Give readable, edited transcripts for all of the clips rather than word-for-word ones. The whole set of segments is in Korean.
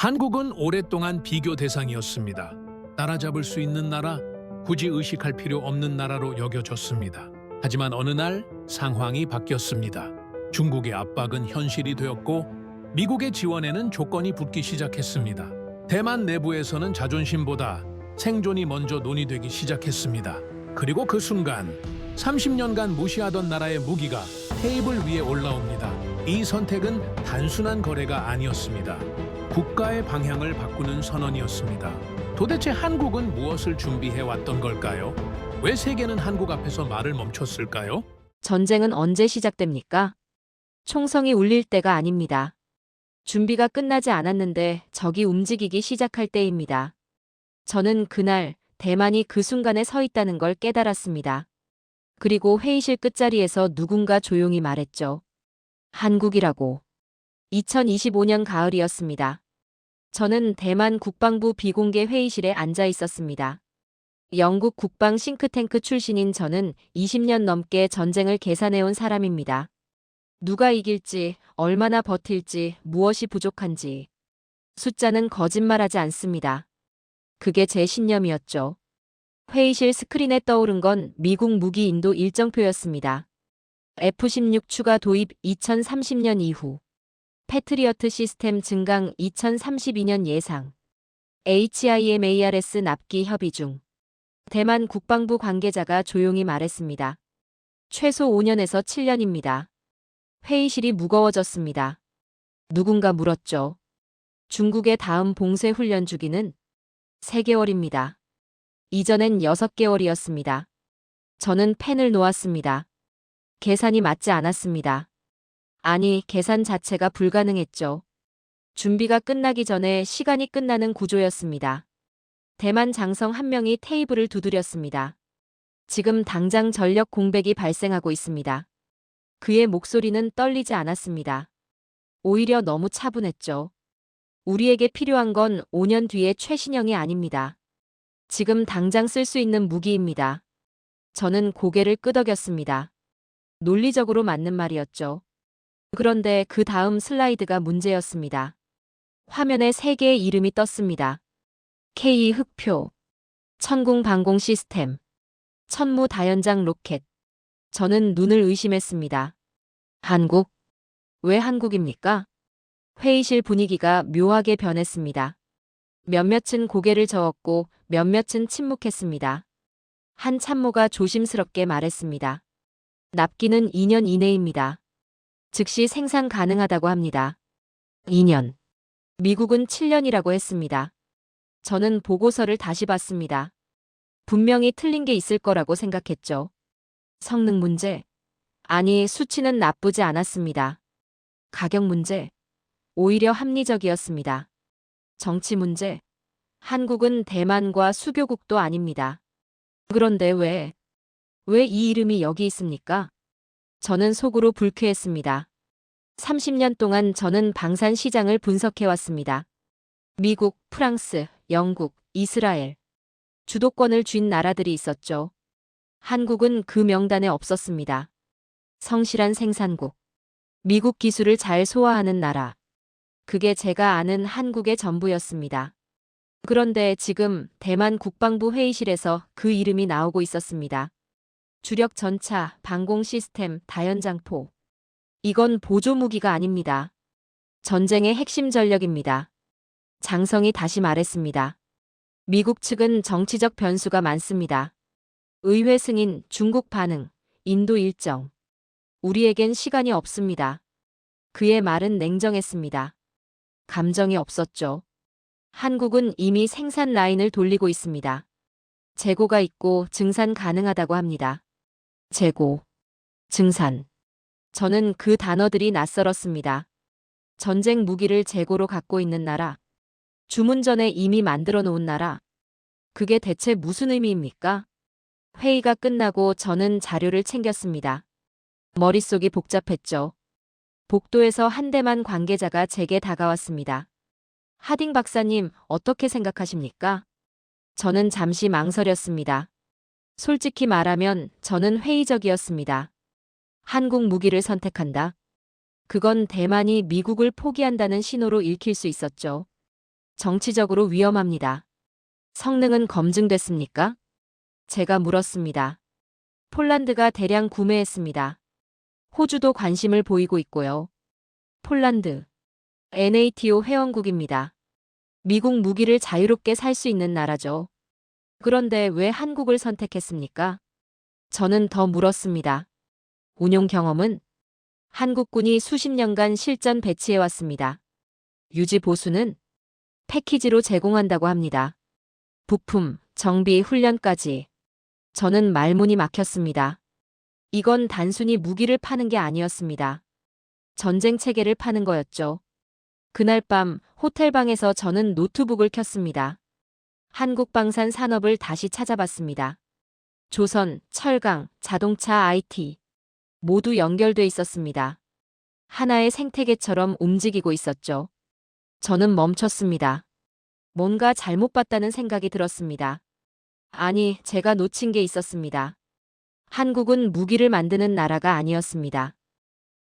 한국은 오랫동안 비교 대상이었습니다. 따라잡을 수 있는 나라, 굳이 의식할 필요 없는 나라로 여겨졌습니다. 하지만 어느 날 상황이 바뀌었습니다. 중국의 압박은 현실이 되었고 미국의 지원에는 조건이 붙기 시작했습니다. 대만 내부에서는 자존심보다 생존이 먼저 논의되기 시작했습니다. 그리고 그 순간 30년간 무시하던 나라의 무기가 테이블 위에 올라옵니다. 이 선택은 단순한 거래가 아니었습니다. 국가의 방향을 바꾸는 선언이었습니다. 도대체 한국은 무엇을 준비해왔던 걸까요? 왜 세계는 한국 앞에서 말을 멈췄을까요? 전쟁은 언제 시작됩니까? 총성이 울릴 때가 아닙니다. 준비가 끝나지 않았는데 적이 움직이기 시작할 때입니다. 저는 그날 대만이 그 순간에 서 있다는 걸 깨달았습니다. 그리고 회의실 끝자리에서 누군가 조용히 말했죠. 한국이라고. 2025년 가을이었습니다. 저는 대만 국방부 비공개 회의실에 앉아 있었습니다. 영국 국방 싱크탱크 출신인 저는 20년 넘게 전쟁을 계산해온 사람입니다. 누가 이길지, 얼마나 버틸지, 무엇이 부족한지. 숫자는 거짓말하지 않습니다. 그게 제 신념이었죠. 회의실 스크린에 떠오른 건 미국 무기 인도 일정표였습니다. F-16 추가 도입 2030년 이후. 패트리어트 시스템 증강 2032년 예상. HIMARS 납기 협의 중. 대만 국방부 관계자가 조용히 말했습니다. 최소 5년에서 7년입니다. 회의실이 무거워졌습니다. 누군가 물었죠. 중국의 다음 봉쇄 훈련 주기는 3개월입니다. 이전엔 6개월이었습니다. 저는 펜을 놓았습니다. 계산이 맞지 않았습니다. 아니, 계산 자체가 불가능했죠. 준비가 끝나기 전에 시간이 끝나는 구조였습니다. 대만 장성 한 명이 테이블을 두드렸습니다. 지금 당장 전력 공백이 발생하고 있습니다. 그의 목소리는 떨리지 않았습니다. 오히려 너무 차분했죠. 우리에게 필요한 건 5년 뒤의 최신형이 아닙니다. 지금 당장 쓸 수 있는 무기입니다. 저는 고개를 끄덕였습니다. 논리적으로 맞는 말이었죠. 그런데 그 다음 슬라이드가 문제였습니다. 화면에 3개의 이름이 떴습니다. K 흑표, 천궁 방공 시스템, 천무 다연장 로켓. 저는 눈을 의심했습니다. 한국? 왜 한국입니까? 회의실 분위기가 묘하게 변했습니다. 몇몇은 고개를 저었고 몇몇은 침묵했습니다. 한 참모가 조심스럽게 말했습니다. 납기는 2년 이내입니다. 즉시 생산 가능하다고 합니다. 2년. 미국은 7년이라고 했습니다. 저는 보고서를 다시 봤습니다. 분명히 틀린 게 있을 거라고 생각했죠. 성능 문제? 아니, 수치는 나쁘지 않았습니다. 가격 문제? 오히려 합리적이었습니다. 정치 문제? 한국은 대만과 수교국도 아닙니다. 그런데 왜 이 이름이 여기 있습니까? 저는 속으로 불쾌했습니다. 30년 동안 저는 방산 시장을 분석해왔습니다. 미국, 프랑스, 영국, 이스라엘. 주도권을 쥔 나라들이 있었죠. 한국은 그 명단에 없었습니다. 성실한 생산국. 미국 기술을 잘 소화하는 나라. 그게 제가 아는 한국의 전부였습니다. 그런데 지금 대만 국방부 회의실에서 그 이름이 나오고 있었습니다. 주력 전차, 방공 시스템, 다연장포. 이건 보조무기가 아닙니다. 전쟁의 핵심 전력입니다. 장성이 다시 말했습니다. 미국 측은 정치적 변수가 많습니다. 의회 승인, 중국 반응, 인도 일정. 우리에겐 시간이 없습니다. 그의 말은 냉정했습니다. 감정이 없었죠. 한국은 이미 생산 라인을 돌리고 있습니다. 재고가 있고 증산 가능하다고 합니다. 재고, 증산. 저는 그 단어들이 낯설었습니다. 전쟁 무기를 재고로 갖고 있는 나라. 주문 전에 이미 만들어 놓은 나라. 그게 대체 무슨 의미입니까? 회의가 끝나고 저는 자료를 챙겼습니다. 머릿속이 복잡했죠. 복도에서 한 대만 관계자가 제게 다가왔습니다. 하딩 박사님, 어떻게 생각하십니까? 저는 잠시 망설였습니다. 솔직히 말하면 저는 회의적이었습니다. 한국 무기를 선택한다. 그건 대만이 미국을 포기한다는 신호로 읽힐 수 있었죠. 정치적으로 위험합니다. 성능은 검증됐습니까? 제가 물었습니다. 폴란드가 대량 구매했습니다. 호주도 관심을 보이고 있고요. 폴란드, NATO 회원국입니다. 미국 무기를 자유롭게 살 수 있는 나라죠. 그런데 왜 한국을 선택했습니까? 저는 더 물었습니다. 운용 경험은? 한국군이 수십 년간 실전 배치해왔습니다. 유지 보수는? 패키지로 제공한다고 합니다. 부품, 정비, 훈련까지. 저는 말문이 막혔습니다. 이건 단순히 무기를 파는 게 아니었습니다. 전쟁 체계를 파는 거였죠. 그날 밤 호텔방에서 저는 노트북을 켰습니다. 한국방산 산업을 다시 찾아봤습니다. 조선, 철강, 자동차, IT 모두 연결돼 있었습니다. 하나의 생태계처럼 움직이고 있었죠. 저는 멈췄습니다. 뭔가 잘못 봤다는 생각이 들었습니다. 아니, 제가 놓친 게 있었습니다. 한국은 무기를 만드는 나라가 아니었습니다.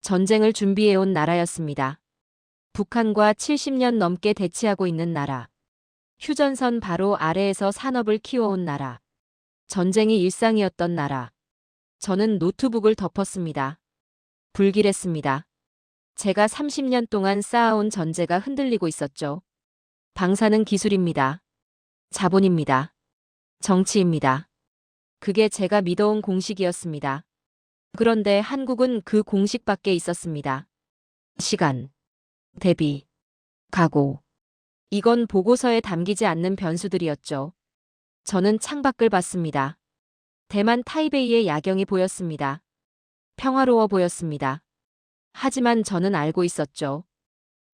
전쟁을 준비해온 나라였습니다. 북한과 70년 넘게 대치하고 있는 나라. 휴전선 바로 아래에서 산업을 키워온 나라. 전쟁이 일상이었던 나라. 저는 노트북을 덮었습니다. 불길했습니다. 제가 30년 동안 쌓아온 전제가 흔들리고 있었죠. 방사능 기술입니다. 자본입니다. 정치입니다. 그게 제가 믿어온 공식이었습니다. 그런데 한국은 그 공식 밖에 있었습니다. 시간, 대비, 각오. 이건 보고서에 담기지 않는 변수들이었죠. 저는 창밖을 봤습니다. 대만 타이베이의 야경이 보였습니다. 평화로워 보였습니다. 하지만 저는 알고 있었죠.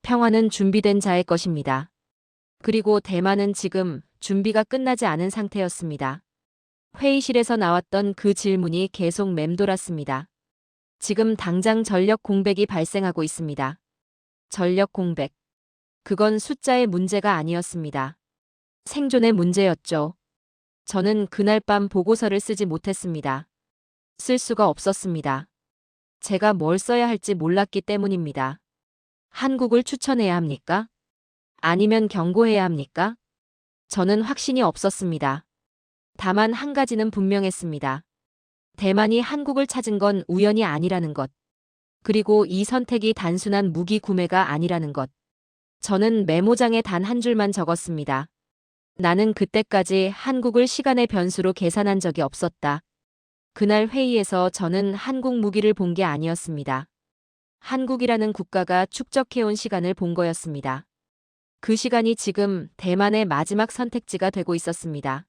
평화는 준비된 자의 것입니다. 그리고 대만은 지금 준비가 끝나지 않은 상태였습니다. 회의실에서 나왔던 그 질문이 계속 맴돌았습니다. 지금 당장 전력 공백이 발생하고 있습니다. 전력 공백. 그건 숫자의 문제가 아니었습니다. 생존의 문제였죠. 저는 그날 밤 보고서를 쓰지 못했습니다. 쓸 수가 없었습니다. 제가 뭘 써야 할지 몰랐기 때문입니다. 한국을 추천해야 합니까? 아니면 경고해야 합니까? 저는 확신이 없었습니다. 다만 한 가지는 분명했습니다. 대만이 한국을 찾은 건 우연이 아니라는 것. 그리고 이 선택이 단순한 무기 구매가 아니라는 것. 저는 메모장에 단 한 줄만 적었습니다. 나는 그때까지 한국을 시간의 변수로 계산한 적이 없었다. 그날 회의에서 저는 한국 무기를 본 게 아니었습니다. 한국이라는 국가가 축적해온 시간을 본 거였습니다. 그 시간이 지금 대만의 마지막 선택지가 되고 있었습니다.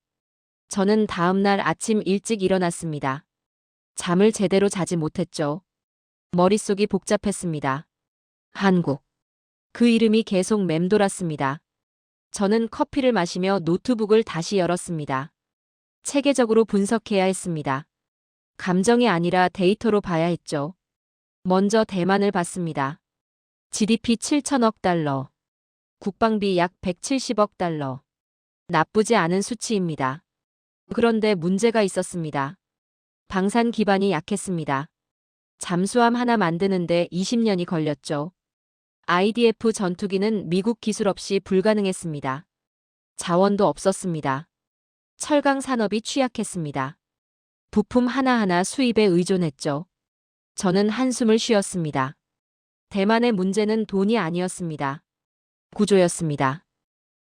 저는 다음 날 아침 일찍 일어났습니다. 잠을 제대로 자지 못했죠. 머릿속이 복잡했습니다. 한국. 그 이름이 계속 맴돌았습니다. 저는 커피를 마시며 노트북을 다시 열었습니다. 체계적으로 분석해야 했습니다. 감정이 아니라 데이터로 봐야 했죠. 먼저 대만을 봤습니다. GDP 7천억 달러. 국방비 약 170억 달러. 나쁘지 않은 수치입니다. 그런데 문제가 있었습니다. 방산 기반이 약했습니다. 잠수함 하나 만드는데 20년이 걸렸죠. IDF 전투기는 미국 기술 없이 불가능했습니다. 자원도 없었습니다. 철강 산업이 취약했습니다. 부품 하나하나 수입에 의존했죠. 저는 한숨을 쉬었습니다. 대만의 문제는 돈이 아니었습니다. 구조였습니다.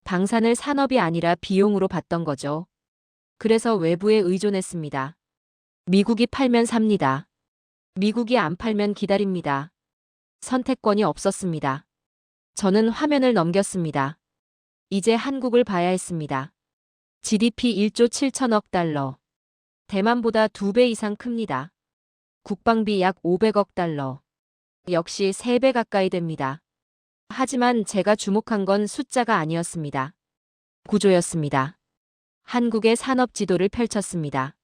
방산을 산업이 아니라 비용으로 봤던 거죠. 그래서 외부에 의존했습니다. 미국이 팔면 삽니다. 미국이 안 팔면 기다립니다. 선택권이 없었습니다. 저는 화면을 넘겼습니다. 이제 한국을 봐야 했습니다. GDP 1조 7천억 달러. 대만보다 2배 이상 큽니다. 국방비 약 500억 달러. 역시 3배 가까이 됩니다. 하지만 제가 주목한 건 숫자가 아니었습니다. 구조였습니다. 한국의 산업 지도를 펼쳤습니다.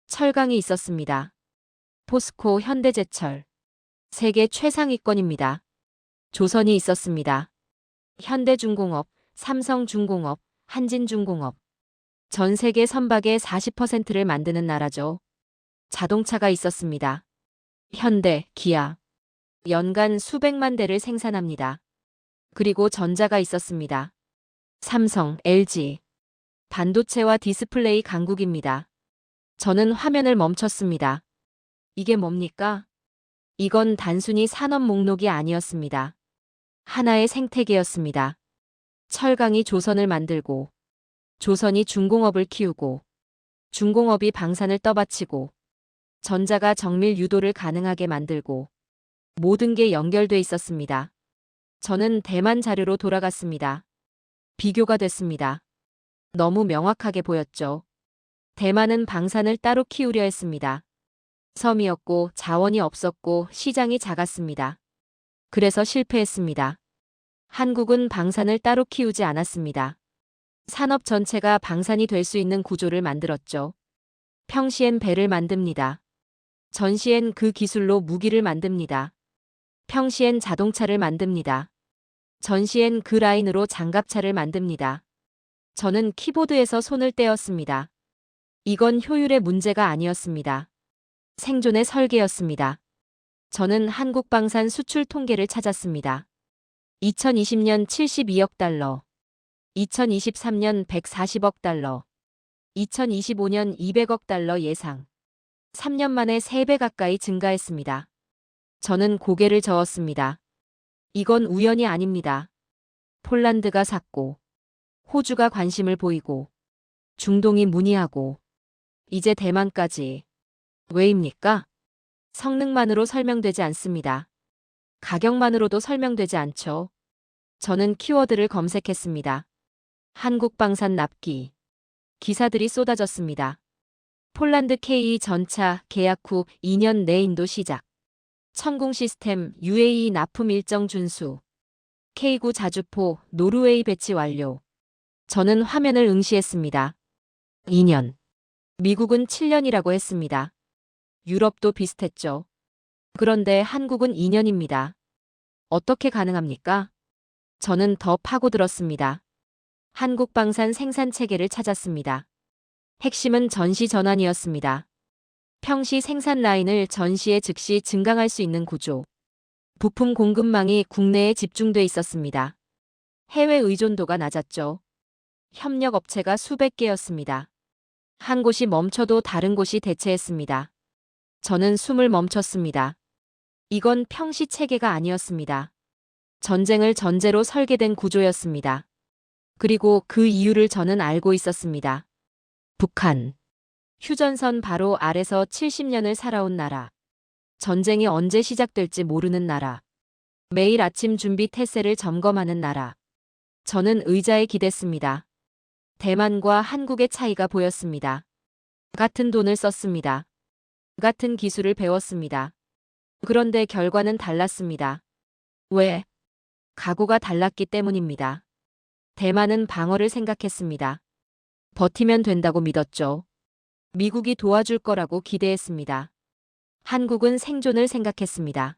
철강이 있었습니다. 포스코, 현대제철. 세계 최상위권입니다. 조선이 있었습니다. 현대중공업, 삼성중공업, 한진중공업. 전 세계 선박의 40%를 만드는 나라죠. 자동차가 있었습니다. 현대, 기아. 연간 수백만 대를 생산합니다. 그리고 전자가 있었습니다. 삼성, LG. 반도체와 디스플레이 강국입니다. 저는 화면을 멈췄습니다. 이게 뭡니까? 이건 단순히 산업 목록이 아니었습니다. 하나의 생태계였습니다. 철강이 조선을 만들고, 조선이 중공업을 키우고, 중공업이 방산을 떠받치고, 전자가 정밀 유도를 가능하게 만들고, 모든 게 연결돼 있었습니다. 저는 대만 자료로 돌아갔습니다. 비교가 됐습니다. 너무 명확하게 보였죠. 대만은 방산을 따로 키우려 했습니다. 섬이었고 자원이 없었고 시장이 작았습니다. 그래서 실패했습니다. 한국은 방산을 따로 키우지 않았습니다. 산업 전체가 방산이 될 수 있는 구조를 만들었죠. 평시엔 배를 만듭니다. 전시엔 그 기술로 무기를 만듭니다. 평시엔 자동차를 만듭니다. 전시엔 그 라인으로 장갑차를 만듭니다. 저는 키보드에서 손을 떼었습니다. 이건 효율의 문제가 아니었습니다. 생존의 설계였습니다. 저는 한국방산 수출 통계를 찾았습니다. 2020년 72억 달러, 2023년 140억 달러, 2025년 200억 달러 예상. 3년 만에 3배 가까이 증가했습니다. 저는 고개를 저었습니다. 이건 우연이 아닙니다. 폴란드가 샀고, 호주가 관심을 보이고, 중동이 문의하고, 이제 대만까지. 왜입니까? 성능만으로 설명되지 않습니다. 가격만으로도 설명되지 않죠. 저는 키워드를 검색했습니다. 한국방산 납기. 기사들이 쏟아졌습니다. 폴란드 K 전차 계약 후 2년 내 인도 시작. 천궁 시스템 UAE 납품 일정 준수. K9 자주포 노르웨이 배치 완료. 저는 화면을 응시했습니다. 2년. 미국은 7년이라고 했습니다. 유럽도 비슷했죠. 그런데 한국은 2년입니다. 어떻게 가능합니까? 저는 더 파고들었습니다. 한국방산 생산 체계를 찾았습니다. 핵심은 전시 전환이었습니다. 평시 생산 라인을 전시에 즉시 증강할 수 있는 구조. 부품 공급망이 국내에 집중돼 있었습니다. 해외 의존도가 낮았죠. 협력 업체가 수백 개였습니다. 한 곳이 멈춰도 다른 곳이 대체했습니다. 저는 숨을 멈췄습니다. 이건 평시 체계가 아니었습니다. 전쟁을 전제로 설계된 구조였습니다. 그리고 그 이유를 저는 알고 있었습니다. 북한. 휴전선 바로 아래서 70년을 살아온 나라. 전쟁이 언제 시작될지 모르는 나라. 매일 아침 준비 태세를 점검하는 나라. 저는 의자에 기댔습니다. 대만과 한국의 차이가 보였습니다. 같은 돈을 썼습니다. 같은 기술을 배웠습니다. 그런데 결과는 달랐습니다. 왜? 각오가 달랐기 때문입니다. 대만은 방어를 생각했습니다. 버티면 된다고 믿었죠. 미국이 도와줄 거라고 기대했습니다. 한국은 생존을 생각했습니다.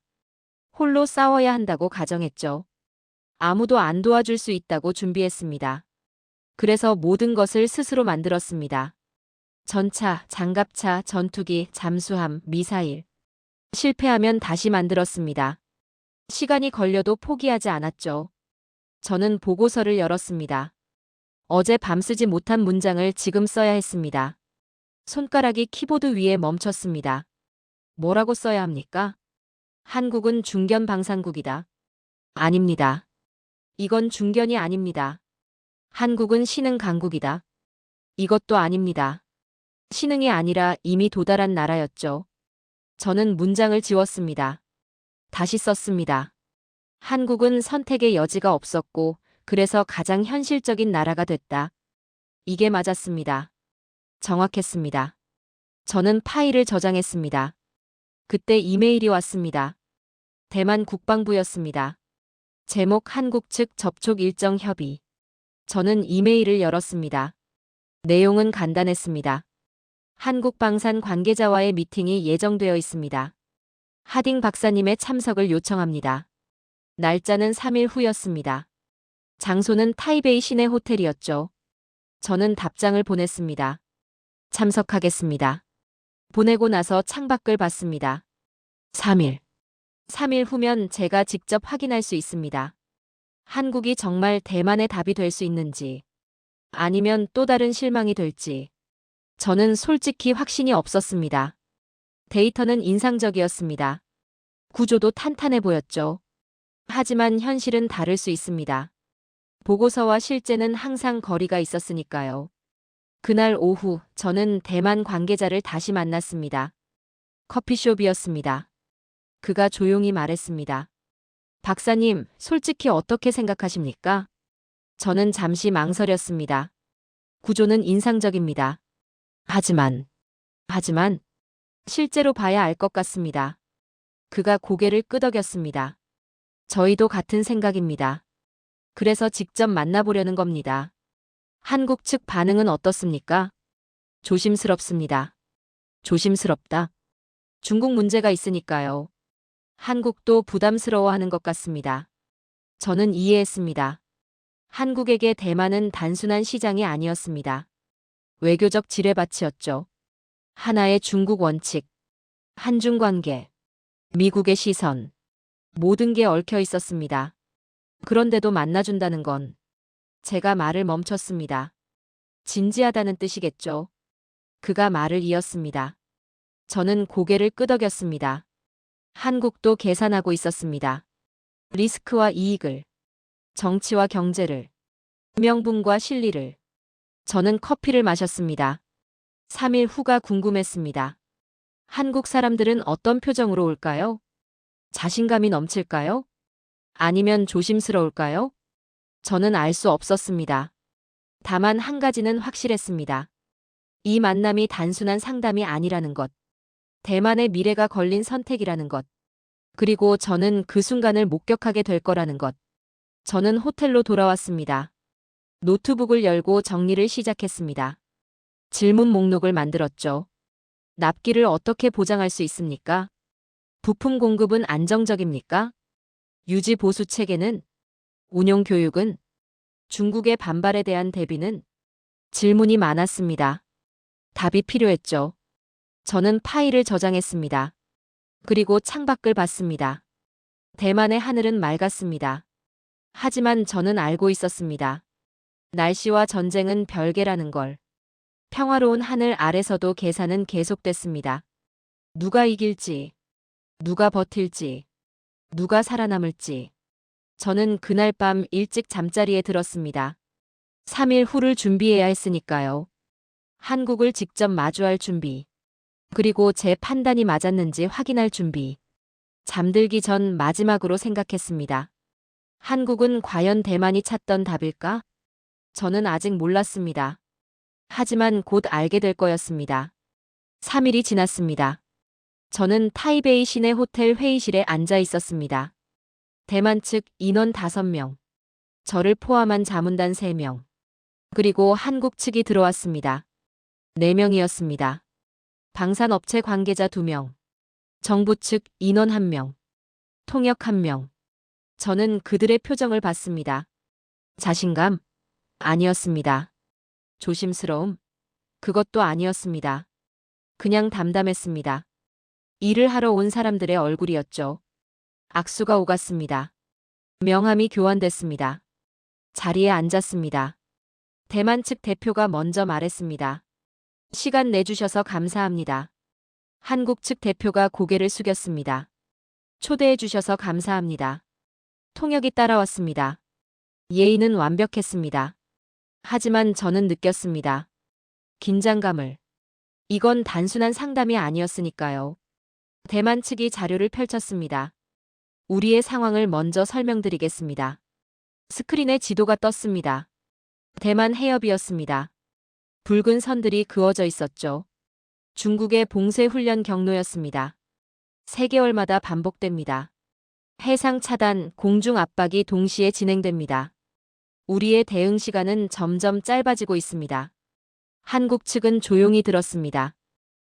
홀로 싸워야 한다고 가정했죠. 아무도 안 도와줄 수 있다고 준비했습니다. 그래서 모든 것을 스스로 만들었습니다. 전차, 장갑차, 전투기, 잠수함, 미사일. 실패하면 다시 만들었습니다. 시간이 걸려도 포기하지 않았죠. 저는 보고서를 열었습니다. 어제 밤 쓰지 못한 문장을 지금 써야 했습니다. 손가락이 키보드 위에 멈췄습니다. 뭐라고 써야 합니까? 한국은 중견 방산국이다. 아닙니다. 이건 중견이 아닙니다. 한국은 신흥 강국이다. 이것도 아닙니다. 신흥이 아니라 이미 도달한 나라였죠. 저는 문장을 지웠습니다. 다시 썼습니다. 한국은 선택의 여지가 없었고 그래서 가장 현실적인 나라가 됐다. 이게 맞았습니다. 정확했습니다. 저는 파일을 저장했습니다. 그때 이메일이 왔습니다. 대만 국방부였습니다. 제목 한국 측 접촉 일정 협의. 저는 이메일을 열었습니다. 내용은 간단했습니다. 한국방산 관계자와의 미팅이 예정되어 있습니다. 하딩 박사님의 참석을 요청합니다. 날짜는 3일 후였습니다. 장소는 타이베이 시내 호텔이었죠. 저는 답장을 보냈습니다. 참석하겠습니다. 보내고 나서 창밖을 봤습니다. 3일. 3일 후면 제가 직접 확인할 수 있습니다. 한국이 정말 대만의 답이 될 수 있는지, 아니면 또 다른 실망이 될지, 저는 솔직히 확신이 없었습니다. 데이터는 인상적이었습니다. 구조도 탄탄해 보였죠. 하지만 현실은 다를 수 있습니다. 보고서와 실제는 항상 거리가 있었으니까요. 그날 오후 저는 대만 관계자를 다시 만났습니다. 커피숍이었습니다. 그가 조용히 말했습니다. 박사님, 솔직히 어떻게 생각하십니까? 저는 잠시 망설였습니다. 구조는 인상적입니다. 하지만, 실제로 봐야 알 것 같습니다. 그가 고개를 끄덕였습니다. 저희도 같은 생각입니다. 그래서 직접 만나보려는 겁니다. 한국 측 반응은 어떻습니까? 조심스럽습니다. 조심스럽다. 중국 문제가 있으니까요. 한국도 부담스러워하는 것 같습니다. 저는 이해했습니다. 한국에게 대만은 단순한 시장이 아니었습니다. 외교적 지뢰밭이었죠. 하나의 중국 원칙, 한중 관계, 미국의 시선, 모든 게 얽혀 있었습니다. 그런데도 만나준다는 건 제가 말을 멈췄습니다. 진지하다는 뜻이겠죠. 그가 말을 이었습니다. 저는 고개를 끄덕였습니다. 한국도 계산하고 있었습니다. 리스크와 이익을, 정치와 경제를, 명분과 실리를. 저는 커피를 마셨습니다. 3일 후가 궁금했습니다. 한국 사람들은 어떤 표정으로 올까요? 자신감이 넘칠까요? 아니면 조심스러울까요? 저는 알 수 없었습니다. 다만 한 가지는 확실했습니다. 이 만남이 단순한 상담이 아니라는 것. 대만의 미래가 걸린 선택이라는 것. 그리고 저는 그 순간을 목격하게 될 거라는 것. 저는 호텔로 돌아왔습니다. 노트북을 열고 정리를 시작했습니다. 질문 목록을 만들었죠. 납기를 어떻게 보장할 수 있습니까? 부품 공급은 안정적입니까? 유지 보수 체계는? 운용 교육은? 중국의 반발에 대한 대비는? 질문이 많았습니다. 답이 필요했죠. 저는 파일을 저장했습니다. 그리고 창밖을 봤습니다. 대만의 하늘은 맑았습니다. 하지만 저는 알고 있었습니다. 날씨와 전쟁은 별개라는 걸. 평화로운 하늘 아래서도 계산은 계속됐습니다. 누가 이길지, 누가 버틸지, 누가 살아남을지. 저는 그날 밤 일찍 잠자리에 들었습니다. 3일 후를 준비해야 했으니까요. 한국을 직접 마주할 준비. 그리고 제 판단이 맞았는지 확인할 준비. 잠들기 전 마지막으로 생각했습니다. 한국은 과연 대만이 찾던 답일까? 저는 아직 몰랐습니다. 하지만 곧 알게 될 거였습니다. 3일이 지났습니다. 저는 타이베이 시내 호텔 회의실에 앉아 있었습니다. 대만 측 인원 5명, 저를 포함한 자문단 3명, 그리고 한국 측이 들어왔습니다. 4명이었습니다. 방산업체 관계자 2명, 정부 측 인원 1명, 통역 1명. 저는 그들의 표정을 봤습니다. 자신감? 아니었습니다. 조심스러움? 그것도 아니었습니다. 그냥 담담했습니다. 일을 하러 온 사람들의 얼굴이었죠. 악수가 오갔습니다. 명함이 교환됐습니다. 자리에 앉았습니다. 대만 측 대표가 먼저 말했습니다. 시간 내주셔서 감사합니다. 한국 측 대표가 고개를 숙였습니다. 초대해 주셔서 감사합니다. 통역이 따라왔습니다. 예의는 완벽했습니다. 하지만 저는 느꼈습니다. 긴장감을. 이건 단순한 상담이 아니었으니까요. 대만 측이 자료를 펼쳤습니다. 우리의 상황을 먼저 설명드리겠습니다. 스크린에 지도가 떴습니다. 대만 해협이었습니다. 붉은 선들이 그어져 있었죠. 중국의 봉쇄 훈련 경로였습니다. 3개월마다 반복됩니다. 해상 차단, 공중 압박이 동시에 진행됩니다. 우리의 대응 시간은 점점 짧아지고 있습니다. 한국 측은 조용히 들었습니다.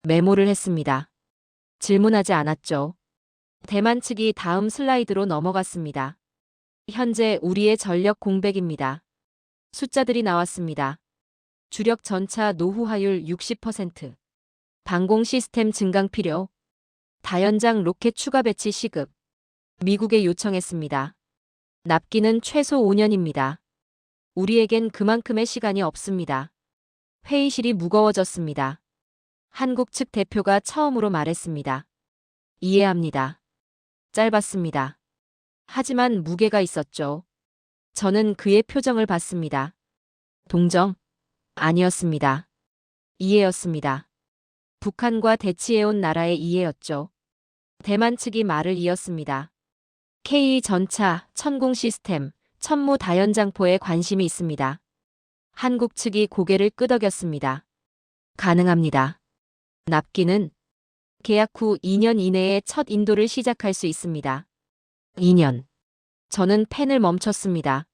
메모를 했습니다. 질문하지 않았죠. 대만 측이 다음 슬라이드로 넘어갔습니다. 현재 우리의 전력 공백입니다. 숫자들이 나왔습니다. 주력 전차 노후화율 60%. 방공 시스템 증강 필요. 다연장 로켓 추가 배치 시급. 미국에 요청했습니다. 납기는 최소 5년입니다. 우리에겐 그만큼의 시간이 없습니다. 회의실이 무거워졌습니다. 한국 측 대표가 처음으로 말했습니다. 이해합니다. 짧았습니다. 하지만 무게가 있었죠. 저는 그의 표정을 봤습니다. 동정? 아니었습니다. 이해였습니다. 북한과 대치해온 나라의 이해였죠. 대만 측이 말을 이었습니다. K 전차, 천공 시스템, 천무 다연장포에 관심이 있습니다. 한국 측이 고개를 끄덕였습니다. 가능합니다. 납기는 계약 후 2년 이내에 첫 인도를 시작할 수 있습니다. 2년. 저는 펜을 멈췄습니다.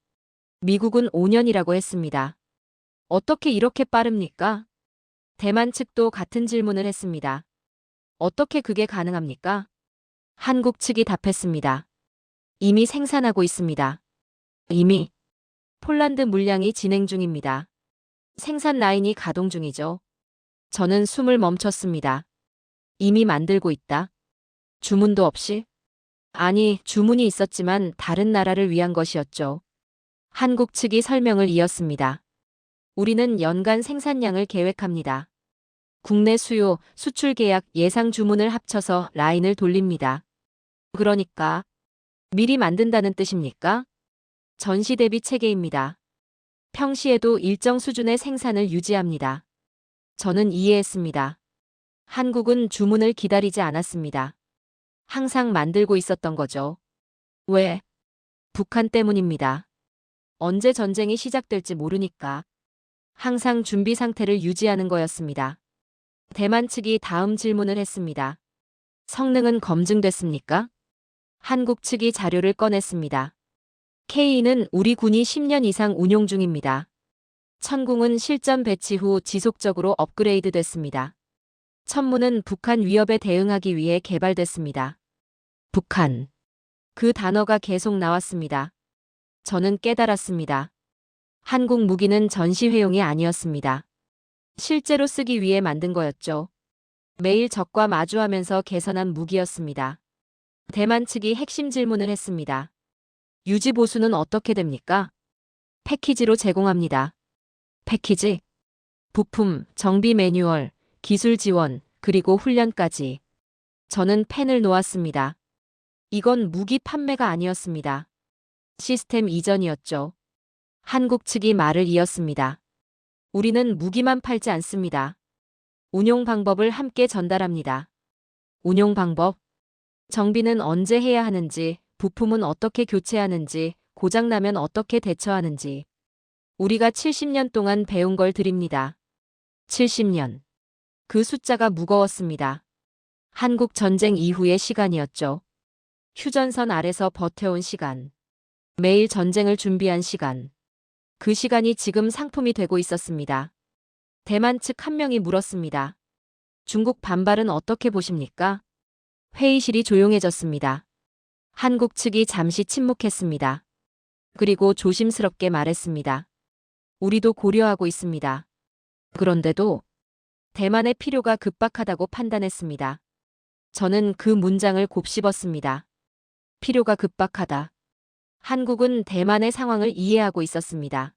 미국은 5년이라고 했습니다. 어떻게 이렇게 빠릅니까? 대만 측도 같은 질문을 했습니다. 어떻게 그게 가능합니까? 한국 측이 답했습니다. 이미 생산하고 있습니다. 이미 폴란드 물량이 진행 중입니다. 생산 라인이 가동 중이죠. 저는 숨을 멈췄습니다. 이미 만들고 있다. 주문도 없이? 아니, 주문이 있었지만 다른 나라를 위한 것이었죠. 한국 측이 설명을 이었습니다. 우리는 연간 생산량을 계획합니다. 국내 수요, 수출 계약, 예상 주문을 합쳐서 라인을 돌립니다. 그러니까 미리 만든다는 뜻입니까? 전시 대비 체계입니다. 평시에도 일정 수준의 생산을 유지합니다. 저는 이해했습니다. 한국은 주문을 기다리지 않았습니다. 항상 만들고 있었던 거죠. 왜? 북한 때문입니다. 언제 전쟁이 시작될지 모르니까. 항상 준비 상태를 유지하는 거였습니다. 대만 측이 다음 질문을 했습니다. 성능은 검증됐습니까? 한국 측이 자료를 꺼냈습니다. K는 우리 군이 10년 이상 운용 중입니다. 천궁은 실전 배치 후 지속적으로 업그레이드 됐습니다. 천무는 북한 위협에 대응하기 위해 개발됐습니다. 북한. 그 단어가 계속 나왔습니다. 저는 깨달았습니다. 한국 무기는 전시회용이 아니었습니다. 실제로 쓰기 위해 만든 거였죠. 매일 적과 마주하면서 개선한 무기였습니다. 대만 측이 핵심 질문을 했습니다. 유지 보수는 어떻게 됩니까? 패키지로 제공합니다. 패키지? 부품, 정비 매뉴얼, 기술 지원, 그리고 훈련까지. 저는 펜을 놓았습니다. 이건 무기 판매가 아니었습니다. 시스템 이전이었죠. 한국 측이 말을 이었습니다. 우리는 무기만 팔지 않습니다. 운용 방법을 함께 전달합니다. 운용 방법? 정비는 언제 해야 하는지, 부품은 어떻게 교체하는지, 고장나면 어떻게 대처하는지. 우리가 70년 동안 배운 걸 드립니다. 70년. 그 숫자가 무거웠습니다. 한국 전쟁 이후의 시간이었죠. 휴전선 아래서 버텨온 시간. 매일 전쟁을 준비한 시간. 그 시간이 지금 상품이 되고 있었습니다. 대만 측 한 명이 물었습니다. 중국 반발은 어떻게 보십니까? 회의실이 조용해졌습니다. 한국 측이 잠시 침묵했습니다. 그리고 조심스럽게 말했습니다. 우리도 고려하고 있습니다. 그런데도 대만의 필요가 급박하다고 판단했습니다. 저는 그 문장을 곱씹었습니다. 필요가 급박하다. 한국은 대만의 상황을 이해하고 있었습니다.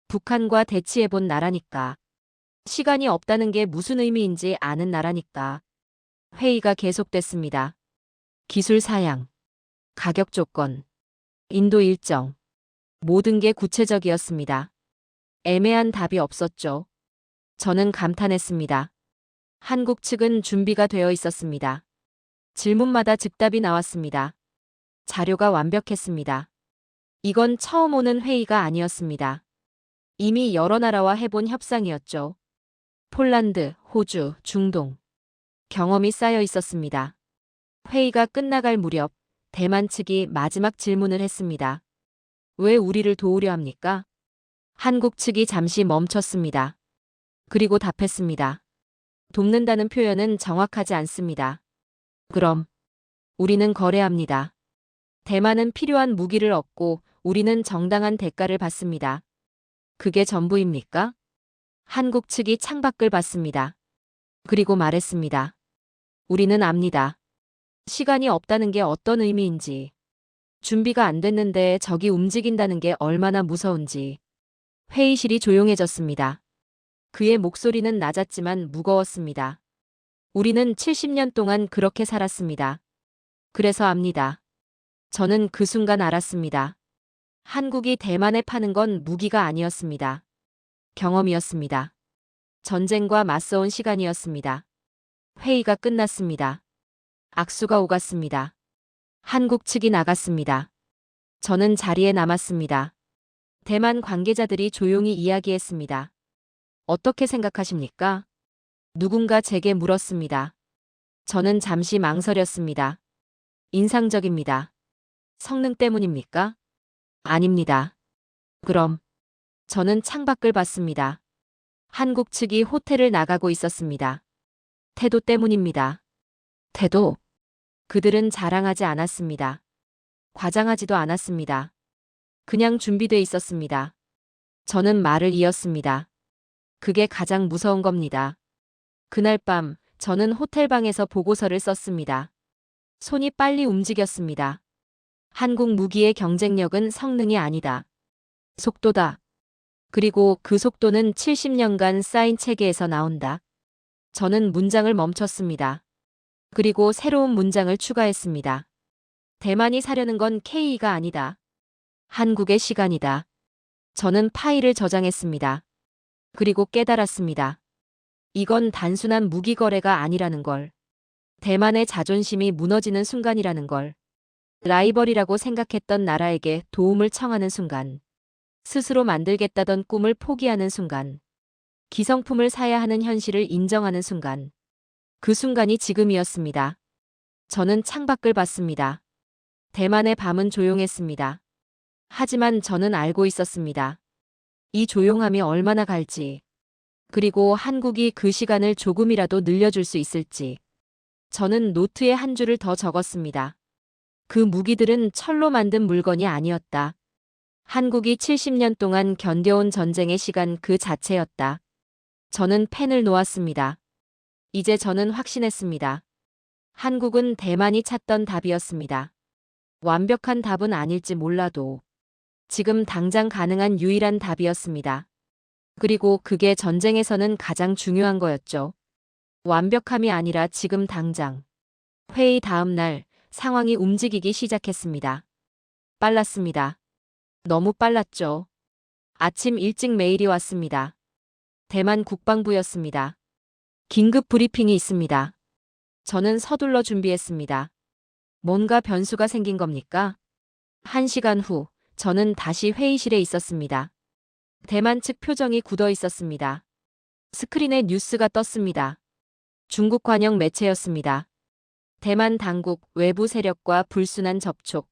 북한과 대치해본 나라니까. 시간이 없다는 게 무슨 의미인지 아는 나라니까. 회의가 계속됐습니다. 기술 사양, 가격 조건, 인도 일정. 모든 게 구체적이었습니다. 애매한 답이 없었죠. 저는 감탄했습니다. 한국 측은 준비가 되어 있었습니다. 질문마다 즉답이 나왔습니다. 자료가 완벽했습니다. 이건 처음 오는 회의가 아니었습니다. 이미 여러 나라와 해본 협상이었죠. 폴란드, 호주, 중동. 경험이 쌓여 있었습니다. 회의가 끝나갈 무렵 대만 측이 마지막 질문을 했습니다. 왜 우리를 도우려 합니까? 한국 측이 잠시 멈췄습니다. 그리고 답했습니다. 돕는다는 표현은 정확하지 않습니다. 그럼 우리는 거래합니다. 대만은 필요한 무기를 얻고 우리는 정당한 대가를 받습니다. 그게 전부입니까? 한국 측이 창밖을 봤습니다. 그리고 말했습니다. 우리는 압니다. 시간이 없다는 게 어떤 의미인지. 준비가 안 됐는데 적이 움직인다는 게 얼마나 무서운지. 회의실이 조용해졌습니다. 그의 목소리는 낮았지만 무거웠습니다. 우리는 70년 동안 그렇게 살았습니다. 그래서 압니다. 저는 그 순간 알았습니다. 한국이 대만에 파는 건 무기가 아니었습니다. 경험이었습니다. 전쟁과 맞서온 시간이었습니다. 회의가 끝났습니다. 악수가 오갔습니다. 한국 측이 나갔습니다. 저는 자리에 남았습니다. 대만 관계자들이 조용히 이야기했습니다. 어떻게 생각하십니까? 누군가 제게 물었습니다. 저는 잠시 망설였습니다. 인상적입니다. 성능 때문입니까? 아닙니다. 그럼 저는 창밖을 봤습니다. 한국 측이 호텔을 나가고 있었습니다. 태도 때문입니다. 태도? 그들은 자랑하지 않았습니다. 과장하지도 않았습니다. 그냥 준비돼 있었습니다. 저는 말을 이었습니다. 그게 가장 무서운 겁니다. 그날 밤 저는 호텔방에서 보고서를 썼습니다. 손이 빨리 움직였습니다. 한국 무기의 경쟁력은 성능이 아니다. 속도다. 그리고 그 속도는 70년간 쌓인 체계에서 나온다. 저는 문장을 멈췄습니다. 그리고 새로운 문장을 추가했습니다. 대만이 사려는 건 K가 아니다. 한국의 시간이다. 저는 파일을 저장했습니다. 그리고 깨달았습니다. 이건 단순한 무기 거래가 아니라는 걸. 대만의 자존심이 무너지는 순간이라는 걸. 라이벌이라고 생각했던 나라에게 도움을 청하는 순간. 스스로 만들겠다던 꿈을 포기하는 순간. 기성품을 사야 하는 현실을 인정하는 순간. 그 순간이 지금이었습니다. 저는 창밖을 봤습니다. 대만의 밤은 조용했습니다. 하지만 저는 알고 있었습니다. 이 조용함이 얼마나 갈지. 그리고 한국이 그 시간을 조금이라도 늘려줄 수 있을지. 저는 노트에 한 줄을 더 적었습니다. 그 무기들은 철로 만든 물건이 아니었다. 한국이 70년 동안 견뎌온 전쟁의 시간 그 자체였다. 저는 펜을 놓았습니다. 이제 저는 확신했습니다. 한국은 대만이 찾던 답이었습니다. 완벽한 답은 아닐지 몰라도 지금 당장 가능한 유일한 답이었습니다. 그리고 그게 전쟁에서는 가장 중요한 거였죠. 완벽함이 아니라 지금 당장. 회의 다음 날 상황이 움직이기 시작했습니다. 빨랐습니다. 너무 빨랐죠. 아침 일찍 메일이 왔습니다. 대만 국방부였습니다. 긴급 브리핑이 있습니다. 저는 서둘러 준비했습니다. 뭔가 변수가 생긴 겁니까? 1시간 후, 저는 다시 회의실에 있었습니다. 대만 측 표정이 굳어 있었습니다. 스크린에 뉴스가 떴습니다. 중국 관영 매체였습니다. 대만 당국 외부 세력과 불순한 접촉.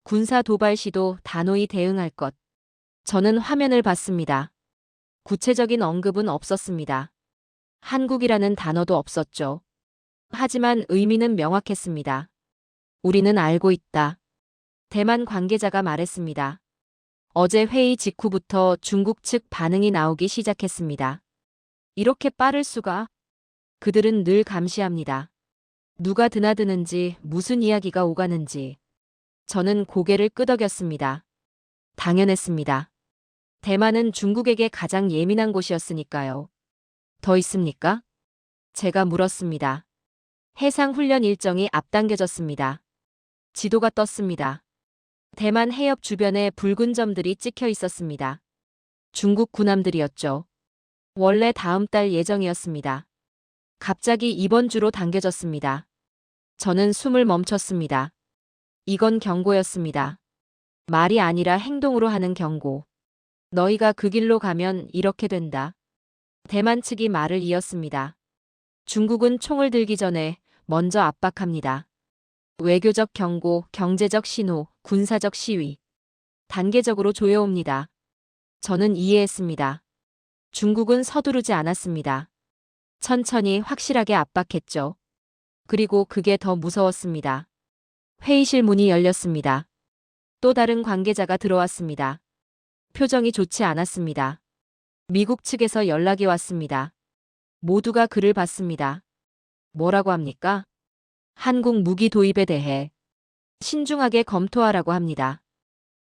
군사 도발 시도 단호히 대응할 것. 저는 화면을 봤습니다. 구체적인 언급은 없었습니다. 한국이라는 단어도 없었죠. 하지만 의미는 명확했습니다. 우리는 알고 있다. 대만 관계자가 말했습니다. 어제 회의 직후부터 중국 측 반응이 나오기 시작했습니다. 이렇게 빠를 수가? 그들은 늘 감시합니다. 누가 드나드는지, 무슨 이야기가 오가는지. 저는 고개를 끄덕였습니다. 당연했습니다. 대만은 중국에게 가장 예민한 곳이었으니까요. 더 있습니까? 제가 물었습니다. 해상 훈련 일정이 앞당겨졌습니다. 지도가 떴습니다. 대만 해협 주변에 붉은 점들이 찍혀 있었습니다. 중국 군함들이었죠. 원래 다음 달 예정이었습니다. 갑자기 이번 주로 당겨졌습니다. 저는 숨을 멈췄습니다. 이건 경고였습니다. 말이 아니라 행동으로 하는 경고. 너희가 그 길로 가면 이렇게 된다. 대만 측이 말을 이었습니다. 중국은 총을 들기 전에 먼저 압박합니다. 외교적 경고, 경제적 신호, 군사적 시위. 단계적으로 조여옵니다. 저는 이해했습니다. 중국은 서두르지 않았습니다. 천천히 확실하게 압박했죠. 그리고 그게 더 무서웠습니다. 회의실 문이 열렸습니다. 또 다른 관계자가 들어왔습니다. 표정이 좋지 않았습니다. 미국 측에서 연락이 왔습니다. 모두가 그를 봤습니다. 뭐라고 합니까? 한국 무기 도입에 대해. 신중하게 검토하라고 합니다.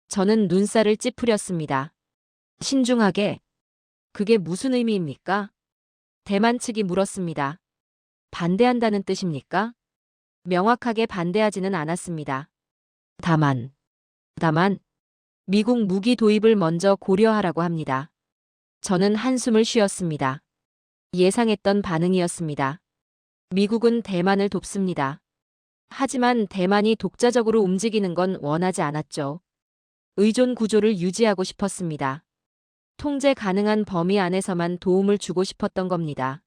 저는 눈살을 찌푸렸습니다. 신중하게? 그게 무슨 의미입니까? 대만 측이 물었습니다. 반대한다는 뜻입니까? 명확하게 반대하지는 않았습니다. 다만, 미국 무기 도입을 먼저 고려하라고 합니다. 저는 한숨을 쉬었습니다. 예상했던 반응이었습니다. 미국은 대만을 돕습니다. 하지만 대만이 독자적으로 움직이는 건 원하지 않았죠. 의존 구조를 유지하고 싶었습니다. 통제 가능한 범위 안에서만 도움을 주고 싶었던 겁니다.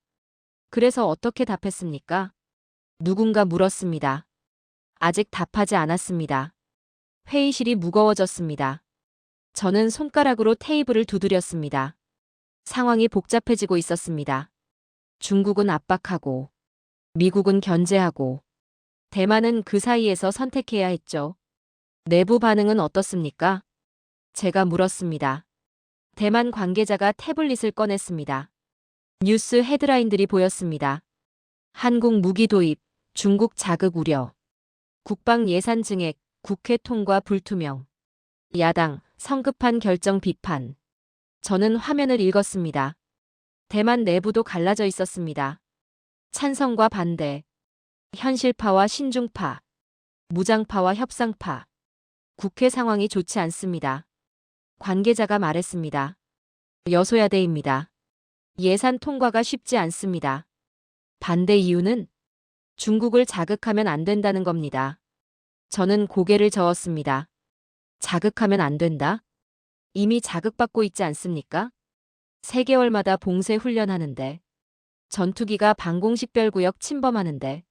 그래서 어떻게 답했습니까? 누군가 물었습니다. 아직 답하지 않았습니다. 회의실이 무거워졌습니다. 저는 손가락으로 테이블을 두드렸습니다. 상황이 복잡해지고 있었습니다. 중국은 압박하고, 미국은 견제하고, 대만은 그 사이에서 선택해야 했죠. 내부 반응은 어떻습니까? 제가 물었습니다. 대만 관계자가 태블릿을 꺼냈습니다. 뉴스 헤드라인들이 보였습니다. 한국 무기 도입, 중국 자극 우려, 국방 예산 증액, 국회 통과 불투명, 야당 성급한 결정 비판. 저는 화면을 읽었습니다. 대만 내부도 갈라져 있었습니다. 찬성과 반대, 현실파와 신중파, 무장파와 협상파. 국회 상황이 좋지 않습니다. 관계자가 말했습니다. 여소야대입니다. 예산 통과가 쉽지 않습니다. 반대 이유는 중국을 자극하면 안 된다는 겁니다. 저는 고개를 저었습니다. 자극하면 안 된다? 이미 자극받고 있지 않습니까? 3개월마다 봉쇄 훈련하는데, 전투기가 방공식별구역 침범하는데,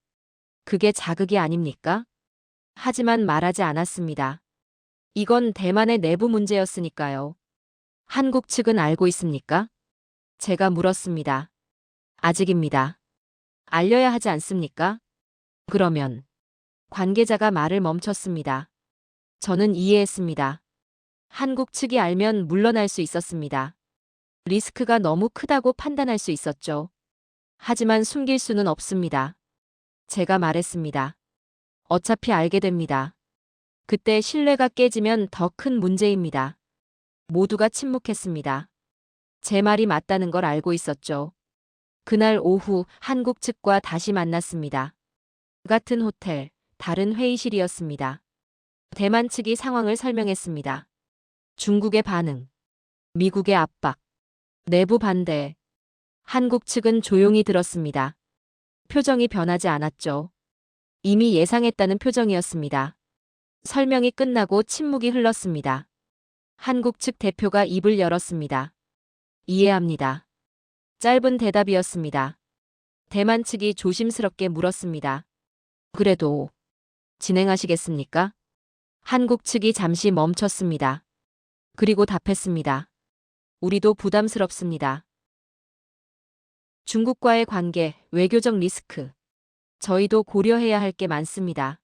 그게 자극이 아닙니까? 하지만 말하지 않았습니다. 이건 대만의 내부 문제였으니까요. 한국 측은 알고 있습니까? 제가 물었습니다. 아직입니다. 알려야 하지 않습니까? 그러면 관계자가 말을 멈췄습니다. 저는 이해했습니다. 한국 측이 알면 물러날 수 있었습니다. 리스크가 너무 크다고 판단할 수 있었죠. 하지만 숨길 수는 없습니다. 제가 말했습니다. 어차피 알게 됩니다. 그때 신뢰가 깨지면 더 큰 문제입니다. 모두가 침묵했습니다. 제 말이 맞다는 걸 알고 있었죠. 그날 오후 한국 측과 다시 만났습니다. 같은 호텔, 다른 회의실이었습니다. 대만 측이 상황을 설명했습니다. 중국의 반응, 미국의 압박, 내부 반대. 한국 측은 조용히 들었습니다. 표정이 변하지 않았죠. 이미 예상했다는 표정이었습니다. 설명이 끝나고 침묵이 흘렀습니다. 한국 측 대표가 입을 열었습니다. 이해합니다. 짧은 대답이었습니다. 대만 측이 조심스럽게 물었습니다. 그래도 진행하시겠습니까? 한국 측이 잠시 멈췄습니다. 그리고 답했습니다. 우리도 부담스럽습니다. 중국과의 관계, 외교적 리스크. 저희도 고려해야 할 게 많습니다.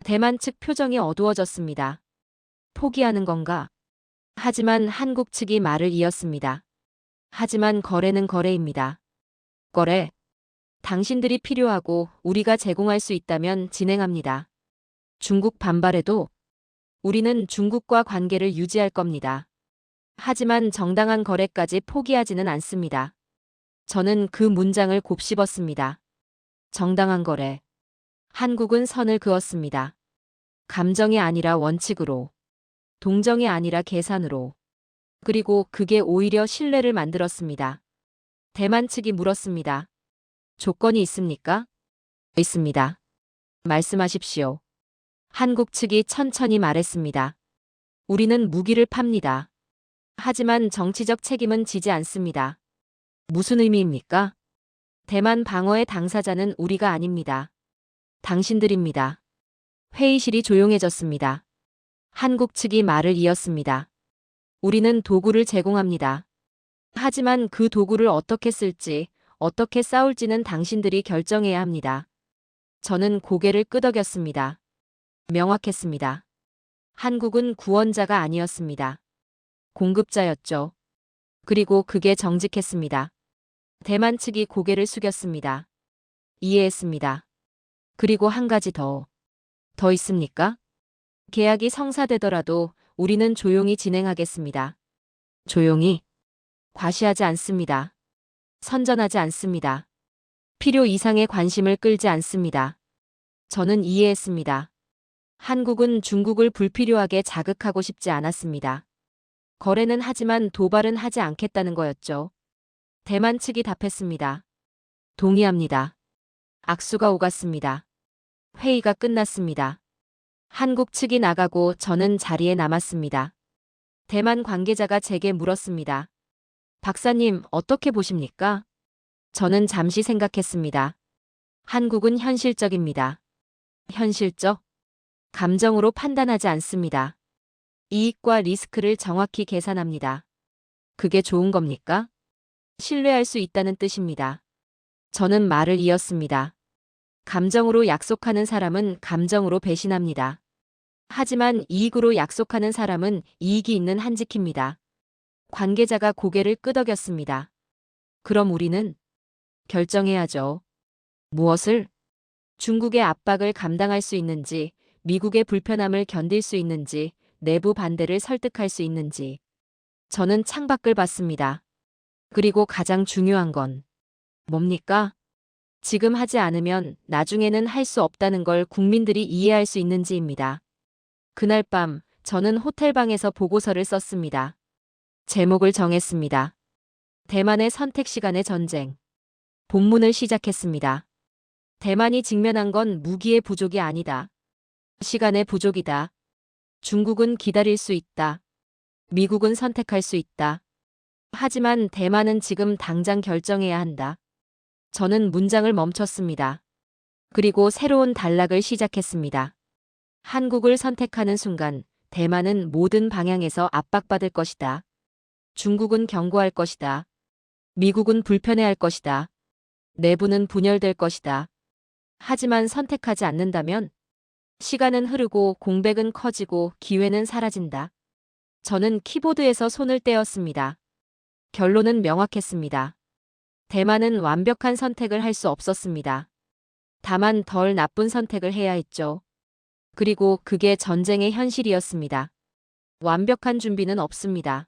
대만 측 표정이 어두워졌습니다. 포기하는 건가? 하지만 한국 측이 말을 이었습니다. 하지만 거래는 거래입니다. 거래. 당신들이 필요하고 우리가 제공할 수 있다면 진행합니다. 중국 반발해도 우리는 중국과 관계를 유지할 겁니다. 하지만 정당한 거래까지 포기하지는 않습니다. 저는 그 문장을 곱씹었습니다. 정당한 거래. 한국은 선을 그었습니다. 감정이 아니라 원칙으로. 동정이 아니라 계산으로. 그리고 그게 오히려 신뢰를 만들었습니다. 대만 측이 물었습니다. 조건이 있습니까? 있습니다. 말씀하십시오. 한국 측이 천천히 말했습니다. 우리는 무기를 팝니다. 하지만 정치적 책임은 지지 않습니다. 무슨 의미입니까? 대만 방어의 당사자는 우리가 아닙니다. 당신들입니다. 회의실이 조용해졌습니다. 한국 측이 말을 이었습니다. 우리는 도구를 제공합니다. 하지만 그 도구를 어떻게 쓸지, 어떻게 싸울지는 당신들이 결정해야 합니다. 저는 고개를 끄덕였습니다. 명확했습니다. 한국은 구원자가 아니었습니다. 공급자였죠. 그리고 그게 정직했습니다. 대만 측이 고개를 숙였습니다. 이해했습니다. 그리고 한 가지 더 있습니까? 계약이 성사되더라도 우리는 조용히 진행하겠습니다. 조용히. 과시하지 않습니다. 선전하지 않습니다. 필요 이상의 관심을 끌지 않습니다. 저는 이해했습니다. 한국은 중국을 불필요하게 자극하고 싶지 않았습니다. 거래는 하지만 도발은 하지 않겠다는 거였죠. 대만 측이 답했습니다. 동의합니다. 악수가 오갔습니다. 회의가 끝났습니다. 한국 측이 나가고 저는 자리에 남았습니다. 대만 관계자가 제게 물었습니다. 박사님, 어떻게 보십니까? 저는 잠시 생각했습니다. 한국은 현실적입니다. 현실적? 감정으로 판단하지 않습니다. 이익과 리스크를 정확히 계산합니다. 그게 좋은 겁니까? 신뢰할 수 있다는 뜻입니다. 저는 말을 이었습니다. 감정으로 약속하는 사람은 감정으로 배신합니다. 하지만 이익으로 약속하는 사람은 이익이 있는 한 지킵니다. 관계자가 고개를 끄덕였습니다. 그럼 우리는 결정해야죠. 무엇을? 중국의 압박을 감당할 수 있는지, 미국의 불편함을 견딜 수 있는지, 내부 반대를 설득할 수 있는지. 저는 창밖을 봤습니다. 그리고 가장 중요한 건 뭡니까? 지금 하지 않으면 나중에는 할 수 없다는 걸 국민들이 이해할 수 있는지입니다. 그날 밤 저는 호텔방에서 보고서를 썼습니다. 제목을 정했습니다. 대만의 선택 시간의 전쟁. 본문을 시작했습니다. 대만이 직면한 건 무기의 부족이 아니다. 시간의 부족이다. 중국은 기다릴 수 있다. 미국은 선택할 수 있다. 하지만 대만은 지금 당장 결정해야 한다. 저는 문장을 멈췄습니다. 그리고 새로운 단락을 시작했습니다. 한국을 선택하는 순간 대만은 모든 방향에서 압박받을 것이다. 중국은 경고할 것이다. 미국은 불편해할 것이다. 내부는 분열될 것이다. 하지만 선택하지 않는다면 시간은 흐르고 공백은 커지고 기회는 사라진다. 저는 키보드에서 손을 떼었습니다. 결론은 명확했습니다. 대만은 완벽한 선택을 할 수 없었습니다. 다만 덜 나쁜 선택을 해야 했죠. 그리고 그게 전쟁의 현실이었습니다. 완벽한 준비는 없습니다.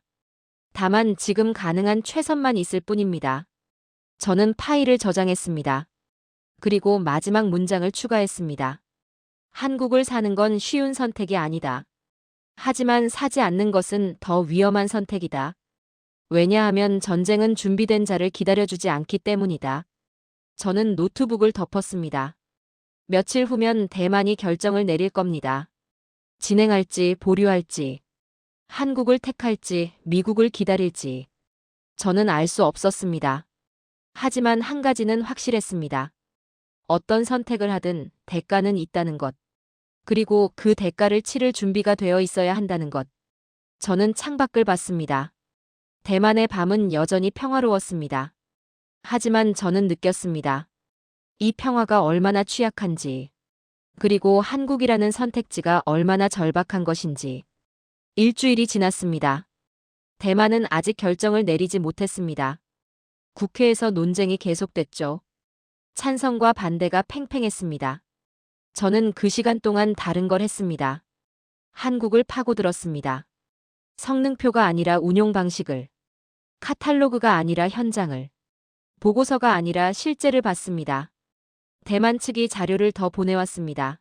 다만 지금 가능한 최선만 있을 뿐입니다. 저는 파일을 저장했습니다. 그리고 마지막 문장을 추가했습니다. 한국을 사는 건 쉬운 선택이 아니다. 하지만 사지 않는 것은 더 위험한 선택이다. 왜냐하면 전쟁은 준비된 자를 기다려주지 않기 때문이다. 저는 노트북을 덮었습니다. 며칠 후면 대만이 결정을 내릴 겁니다. 진행할지 보류할지, 한국을 택할지 미국을 기다릴지. 저는 알 수 없었습니다. 하지만 한 가지는 확실했습니다. 어떤 선택을 하든 대가는 있다는 것. 그리고 그 대가를 치를 준비가 되어 있어야 한다는 것. 저는 창밖을 봤습니다. 대만의 밤은 여전히 평화로웠습니다. 하지만 저는 느꼈습니다. 이 평화가 얼마나 취약한지, 그리고 한국이라는 선택지가 얼마나 절박한 것인지. 일주일이 지났습니다. 대만은 아직 결정을 내리지 못했습니다. 국회에서 논쟁이 계속됐죠. 찬성과 반대가 팽팽했습니다. 저는 그 시간 동안 다른 걸 했습니다. 한국을 파고들었습니다. 성능표가 아니라 운용 방식을, 카탈로그가 아니라 현장을, 보고서가 아니라 실제를 봤습니다. 대만 측이 자료를 더 보내왔습니다.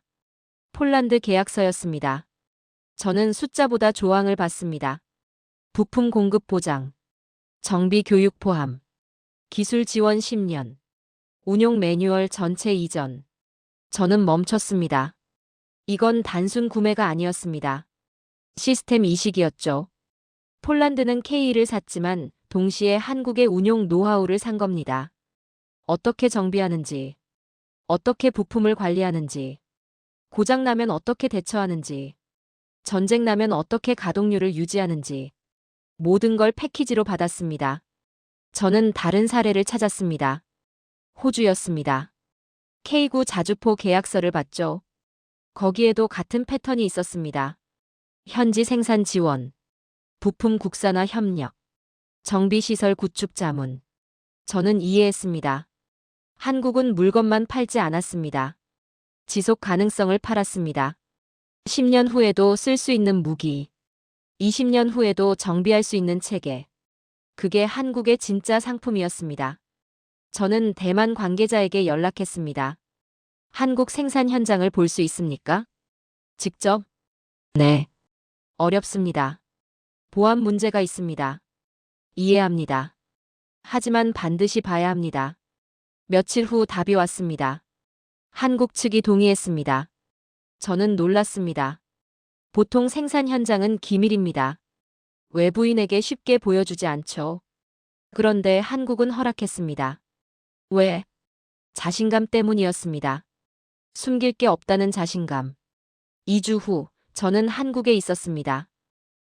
폴란드 계약서였습니다. 저는 숫자보다 조항을 봤습니다. 부품 공급 보장, 정비 교육 포함, 기술 지원 10년, 운용 매뉴얼 전체 이전. 저는 멈췄습니다. 이건 단순 구매가 아니었습니다. 시스템 이식이었죠. 폴란드는 K를 샀지만 동시에 한국의 운용 노하우를 산 겁니다. 어떻게 정비하는지, 어떻게 부품을 관리하는지, 고장나면 어떻게 대처하는지, 전쟁 나면 어떻게 가동률을 유지하는지, 모든 걸 패키지로 받았습니다. 저는 다른 사례를 찾았습니다. 호주였습니다. K9 자주포 계약서를 봤죠. 거기에도 같은 패턴이 있었습니다. 현지 생산 지원, 부품 국산화 협력, 정비시설 구축 자문. 저는 이해했습니다. 한국은 물건만 팔지 않았습니다. 지속 가능성을 팔았습니다. 10년 후에도 쓸 수 있는 무기, 20년 후에도 정비할 수 있는 체계. 그게 한국의 진짜 상품이었습니다. 저는 대만 관계자에게 연락했습니다. 한국 생산 현장을 볼 수 있습니까? 직접? 네. 어렵습니다. 보안 문제가 있습니다. 이해합니다. 하지만 반드시 봐야 합니다. 며칠 후 답이 왔습니다. 한국 측이 동의했습니다. 저는 놀랐습니다. 보통 생산 현장은 기밀입니다. 외부인에게 쉽게 보여주지 않죠. 그런데 한국은 허락했습니다. 왜? 자신감 때문이었습니다. 숨길 게 없다는 자신감. 2주 후, 저는 한국에 있었습니다.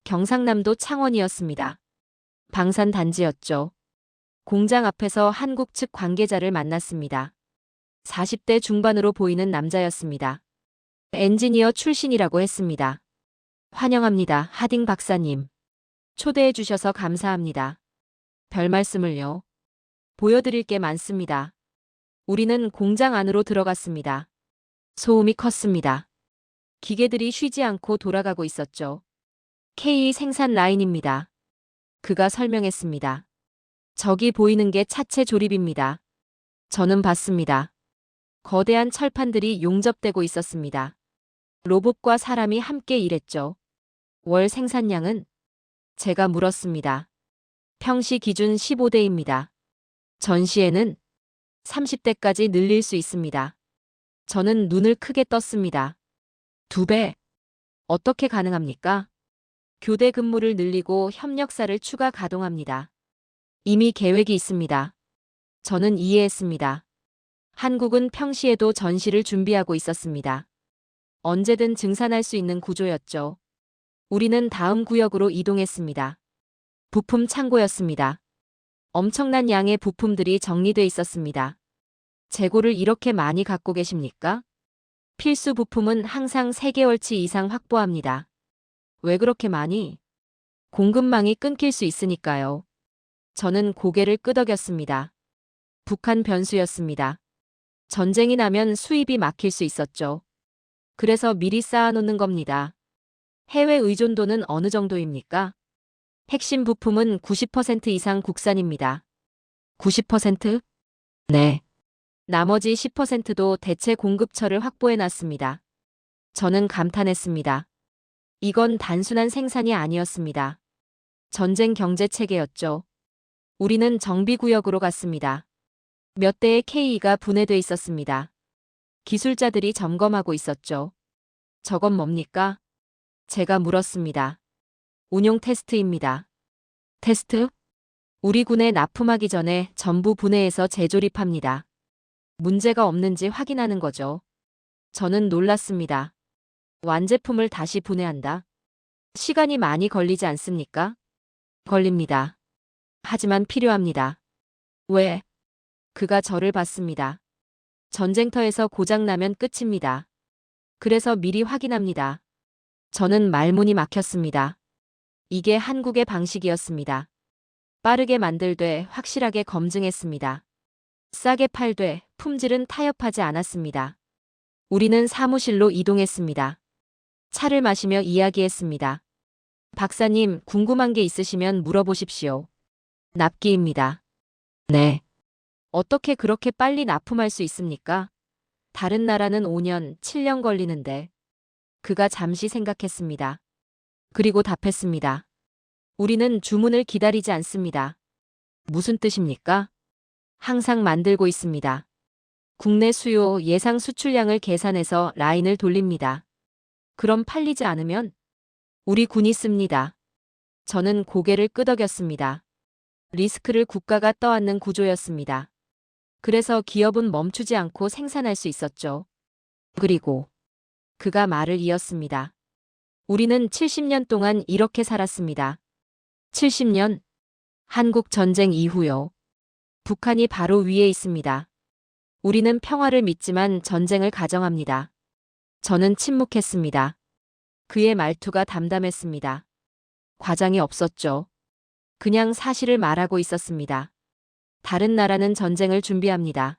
경상남도 창원이었습니다. 방산 단지였죠. 공장 앞에서 한국 측 관계자를 만났습니다. 40대 중반으로 보이는 남자였습니다. 엔지니어 출신이라고 했습니다. 환영합니다, 하딩 박사님. 초대해 주셔서 감사합니다. 별 말씀을요. 보여드릴 게 많습니다. 우리는 공장 안으로 들어갔습니다. 소음이 컸습니다. 기계들이 쉬지 않고 돌아가고 있었죠. K 생산 라인입니다. 그가 설명했습니다. 저기 보이는 게 차체 조립입니다. 저는 봤습니다. 거대한 철판들이 용접되고 있었습니다. 로봇과 사람이 함께 일했죠. 월 생산량은? 제가 물었습니다. 평시 기준 15대입니다. 전시에는 30대까지 늘릴 수 있습니다. 저는 눈을 크게 떴습니다. 2배? 어떻게 가능합니까? 교대 근무를 늘리고 협력사를 추가 가동합니다. 이미 계획이 있습니다. 저는 이해했습니다. 한국은 평시에도 전시를 준비하고 있었습니다. 언제든 증산할 수 있는 구조였죠. 우리는 다음 구역으로 이동했습니다. 부품 창고였습니다. 엄청난 양의 부품들이 정리돼 있었습니다. 재고를 이렇게 많이 갖고 계십니까? 필수 부품은 항상 3개월치 이상 확보합니다. 왜 그렇게 많이? 공급망이 끊길 수 있으니까요. 저는 고개를 끄덕였습니다. 북한 변수였습니다. 전쟁이 나면 수입이 막힐 수 있었죠. 그래서 미리 쌓아놓는 겁니다. 해외 의존도는 어느 정도입니까? 핵심 부품은 90% 이상 국산입니다. 90%? 네. 나머지 10%도 대체 공급처를 확보해 놨습니다. 저는 감탄했습니다. 이건 단순한 생산이 아니었습니다. 전쟁 경제 체계였죠. 우리는 정비구역으로 갔습니다. 몇 대의 K가 분해돼 있었습니다. 기술자들이 점검하고 있었죠. 저건 뭡니까? 제가 물었습니다. 운용 테스트입니다. 테스트? 우리 군에 납품하기 전에 전부 분해해서 재조립합니다. 문제가 없는지 확인하는 거죠. 저는 놀랐습니다. 완제품을 다시 분해한다? 시간이 많이 걸리지 않습니까? 걸립니다. 하지만 필요합니다. 왜? 그가 저를 봤습니다. 전쟁터에서 고장나면 끝입니다. 그래서 미리 확인합니다. 저는 말문이 막혔습니다. 이게 한국의 방식이었습니다. 빠르게 만들되 확실하게 검증했습니다. 싸게 팔되 품질은 타협하지 않았습니다. 우리는 사무실로 이동했습니다. 차를 마시며 이야기했습니다. 박사님, 궁금한 게 있으시면 물어보십시오. 납기입니다. 네. 어떻게 그렇게 빨리 납품할 수 있습니까? 다른 나라는 5년, 7년 걸리는데. 그가 잠시 생각했습니다. 그리고 답했습니다. 우리는 주문을 기다리지 않습니다. 무슨 뜻입니까? 항상 만들고 있습니다. 국내 수요 예상 수출량을 계산해서 라인을 돌립니다. 그럼 팔리지 않으면 우리 군이 씁니다. 저는 고개를 끄덕였습니다. 리스크를 국가가 떠안는 구조였습니다. 그래서 기업은 멈추지 않고 생산할 수 있었죠. 그리고 그가 말을 이었습니다. 우리는 70년 동안 이렇게 살았습니다. 70년? 한국 전쟁 이후요. 북한이 바로 위에 있습니다. 우리는 평화를 믿지만 전쟁을 가정합니다. 저는 침묵했습니다. 그의 말투가 담담했습니다. 과장이 없었죠. 그냥 사실을 말하고 있었습니다. 다른 나라는 전쟁을 준비합니다.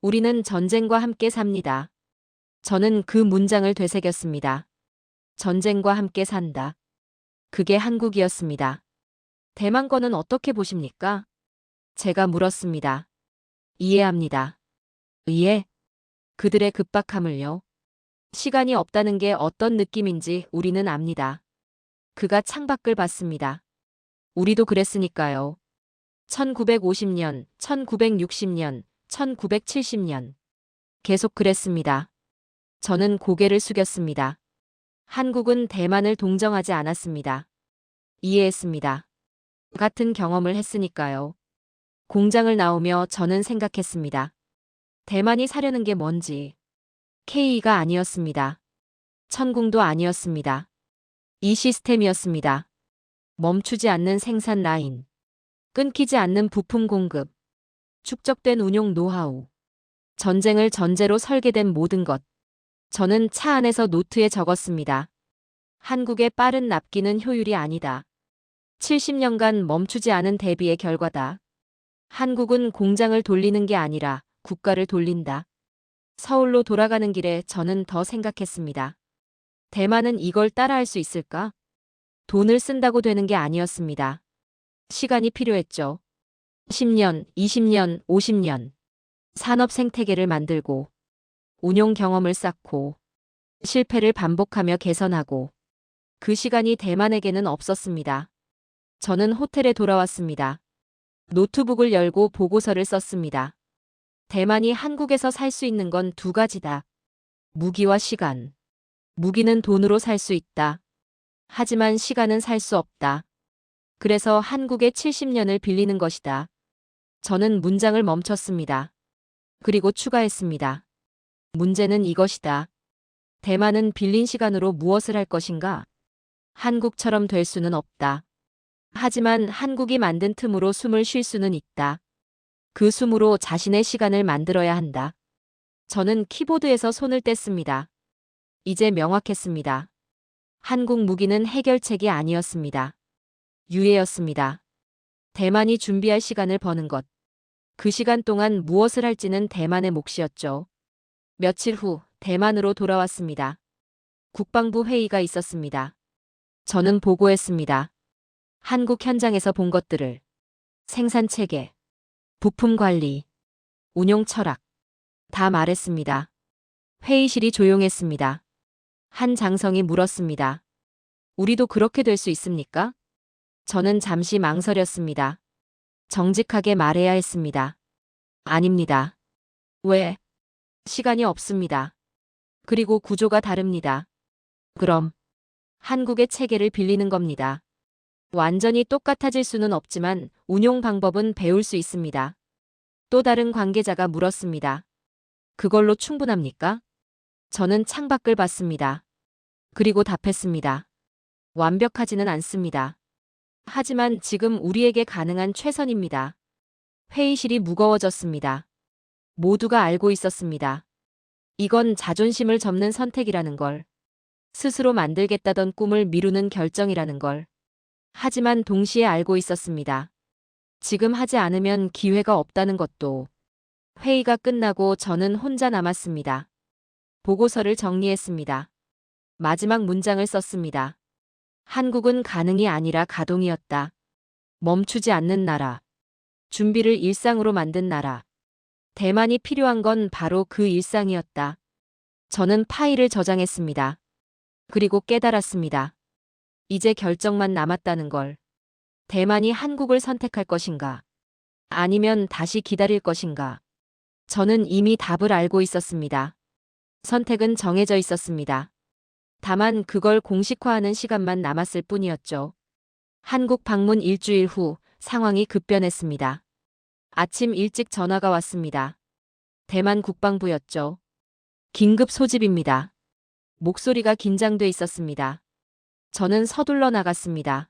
우리는 전쟁과 함께 삽니다. 저는 그 문장을 되새겼습니다. 전쟁과 함께 산다. 그게 한국이었습니다. 대만권은 어떻게 보십니까? 제가 물었습니다. 이해합니다. 이해? 그들의 급박함을요. 시간이 없다는 게 어떤 느낌인지 우리는 압니다. 그가 창밖을 봤습니다. 우리도 그랬으니까요. 1950년, 1960년, 1970년. 계속 그랬습니다. 저는 고개를 숙였습니다. 한국은 대만을 동정하지 않았습니다. 이해했습니다. 같은 경험을 했으니까요. 공장을 나오며 저는 생각했습니다. 대만이 사려는 게 뭔지. K가 아니었습니다. 천궁도 아니었습니다. 이 시스템이었습니다. 멈추지 않는 생산 라인. 끊기지 않는 부품 공급. 축적된 운용 노하우. 전쟁을 전제로 설계된 모든 것. 저는 차 안에서 노트에 적었습니다. 한국의 빠른 납기는 효율이 아니다. 70년간 멈추지 않은 대비의 결과다. 한국은 공장을 돌리는 게 아니라 국가를 돌린다. 서울로 돌아가는 길에 저는 더 생각했습니다. 대만은 이걸 따라할 수 있을까? 돈을 쓴다고 되는 게 아니었습니다. 시간이 필요했죠. 10년, 20년, 50년. 산업 생태계를 만들고, 운용 경험을 쌓고, 실패를 반복하며 개선하고, 그 시간이 대만에게는 없었습니다. 저는 호텔에 돌아왔습니다. 노트북을 열고 보고서를 썼습니다. 대만이 한국에서 살 수 있는 건 두 가지다. 무기와 시간. 무기는 돈으로 살 수 있다. 하지만 시간은 살 수 없다. 그래서 한국의 70년을 빌리는 것이다. 저는 문장을 멈췄습니다. 그리고 추가했습니다. 문제는 이것이다. 대만은 빌린 시간으로 무엇을 할 것인가? 한국처럼 될 수는 없다. 하지만 한국이 만든 틈으로 숨을 쉴 수는 있다. 그 숨으로 자신의 시간을 만들어야 한다. 저는 키보드에서 손을 뗐습니다. 이제 명확했습니다. 한국 무기는 해결책이 아니었습니다. 유예였습니다. 대만이 준비할 시간을 버는 것. 그 시간 동안 무엇을 할지는 대만의 몫이었죠. 며칠 후 대만으로 돌아왔습니다. 국방부 회의가 있었습니다. 저는 보고했습니다. 한국 현장에서 본 것들을. 생산 체계, 부품 관리, 운용 철학. 다 말했습니다. 회의실이 조용했습니다. 한 장성이 물었습니다. 우리도 그렇게 될 수 있습니까? 저는 잠시 망설였습니다. 정직하게 말해야 했습니다. 아닙니다. 왜? 시간이 없습니다. 그리고 구조가 다릅니다. 그럼 한국의 체계를 빌리는 겁니다. 완전히 똑같아질 수는 없지만 운용 방법은 배울 수 있습니다. 또 다른 관계자가 물었습니다. 그걸로 충분합니까? 저는 창밖을 봤습니다. 그리고 답했습니다. 완벽하지는 않습니다. 하지만 지금 우리에게 가능한 최선입니다. 회의실이 무거워졌습니다. 모두가 알고 있었습니다. 이건 자존심을 접는 선택이라는 걸. 스스로 만들겠다던 꿈을 미루는 결정이라는 걸. 하지만 동시에 알고 있었습니다. 지금 하지 않으면 기회가 없다는 것도. 회의가 끝나고 저는 혼자 남았습니다. 보고서를 정리했습니다. 마지막 문장을 썼습니다. 한국은 가능이 아니라 가동이었다. 멈추지 않는 나라. 준비를 일상으로 만든 나라. 대만이 필요한 건 바로 그 일상이었다. 저는 파일을 저장했습니다. 그리고 깨달았습니다. 이제 결정만 남았다는 걸. 대만이 한국을 선택할 것인가? 아니면 다시 기다릴 것인가? 저는 이미 답을 알고 있었습니다. 선택은 정해져 있었습니다. 다만 그걸 공식화하는 시간만 남았을 뿐이었죠. 한국 방문 일주일 후 상황이 급변했습니다. 아침 일찍 전화가 왔습니다. 대만 국방부였죠. 긴급 소집입니다. 목소리가 긴장돼 있었습니다. 저는 서둘러 나갔습니다.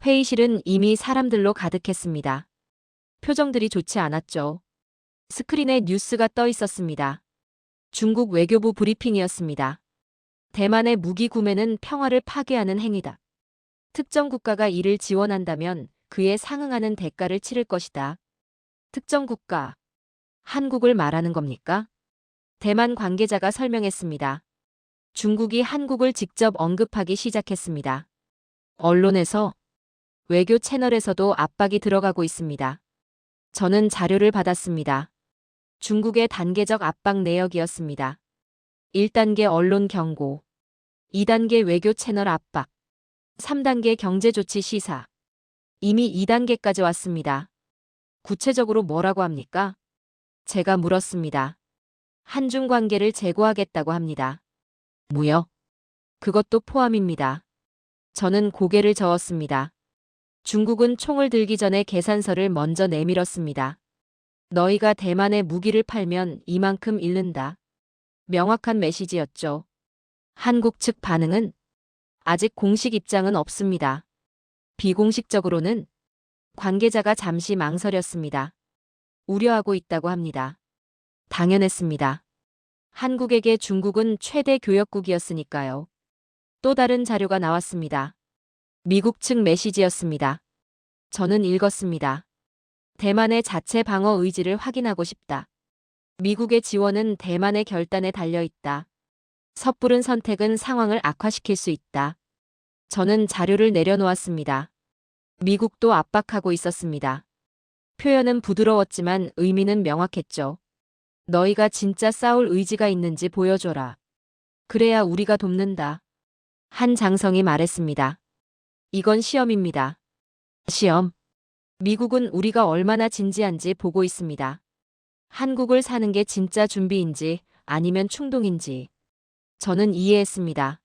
회의실은 이미 사람들로 가득했습니다. 표정들이 좋지 않았죠. 스크린에 뉴스가 떠 있었습니다. 중국 외교부 브리핑이었습니다. 대만의 무기 구매는 평화를 파괴하는 행위다. 특정 국가가 이를 지원한다면 그에 상응하는 대가를 치를 것이다. 특정 국가. 한국을 말하는 겁니까? 대만 관계자가 설명했습니다. 중국이 한국을 직접 언급하기 시작했습니다. 언론에서, 외교 채널에서도 압박이 들어가고 있습니다. 저는 자료를 받았습니다. 중국의 단계적 압박 내역이었습니다. 1단계 언론 경고, 2단계 외교 채널 압박, 3단계 경제조치 시사. 이미 2단계까지 왔습니다. 구체적으로 뭐라고 합니까? 제가 물었습니다. 한중 관계를 재고하겠다고 합니다. 무역? 그것도 포함입니다. 저는 고개를 저었습니다. 중국은 총을 들기 전에 계산서를 먼저 내밀었습니다. 너희가 대만에 무기를 팔면 이만큼 잃는다. 명확한 메시지였죠. 한국 측 반응은? 아직 공식 입장은 없습니다. 비공식적으로는 관계자가 잠시 망설였습니다. 우려하고 있다고 합니다. 당연했습니다. 한국에게 중국은 최대 교역국이었으니까요. 또 다른 자료가 나왔습니다. 미국 측 메시지였습니다. 저는 읽었습니다. 대만의 자체 방어 의지를 확인하고 싶다. 미국의 지원은 대만의 결단에 달려 있다. 섣부른 선택은 상황을 악화시킬 수 있다. 저는 자료를 내려놓았습니다. 미국도 압박하고 있었습니다. 표현은 부드러웠지만 의미는 명확했죠. 너희가 진짜 싸울 의지가 있는지 보여줘라. 그래야 우리가 돕는다. 한 장성이 말했습니다. 이건 시험입니다. 시험. 미국은 우리가 얼마나 진지한지 보고 있습니다. 한국을 사는 게 진짜 준비인지 아니면 충동인지. 저는 이해했습니다.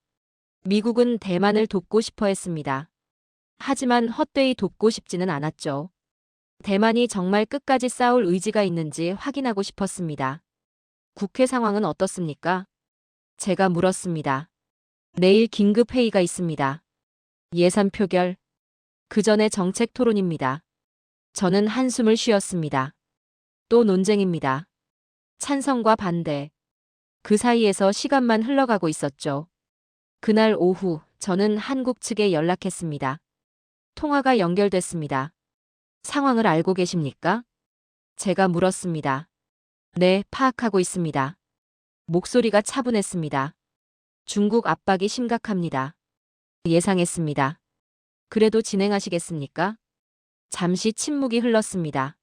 미국은 대만을 돕고 싶어 했습니다. 하지만 헛되이 돕고 싶지는 않았죠. 대만이 정말 끝까지 싸울 의지가 있는지 확인하고 싶었습니다. 국회 상황은 어떻습니까? 제가 물었습니다. 내일 긴급 회의가 있습니다. 예산 표결. 그 전에 정책 토론입니다. 저는 한숨을 쉬었습니다. 또 논쟁입니다. 찬성과 반대. 그 사이에서 시간만 흘러가고 있었죠. 그날 오후 저는 한국 측에 연락했습니다. 통화가 연결됐습니다. 상황을 알고 계십니까? 제가 물었습니다. 네, 파악하고 있습니다. 목소리가 차분했습니다. 중국 압박이 심각합니다. 예상했습니다. 그래도 진행하시겠습니까? 잠시 침묵이 흘렀습니다.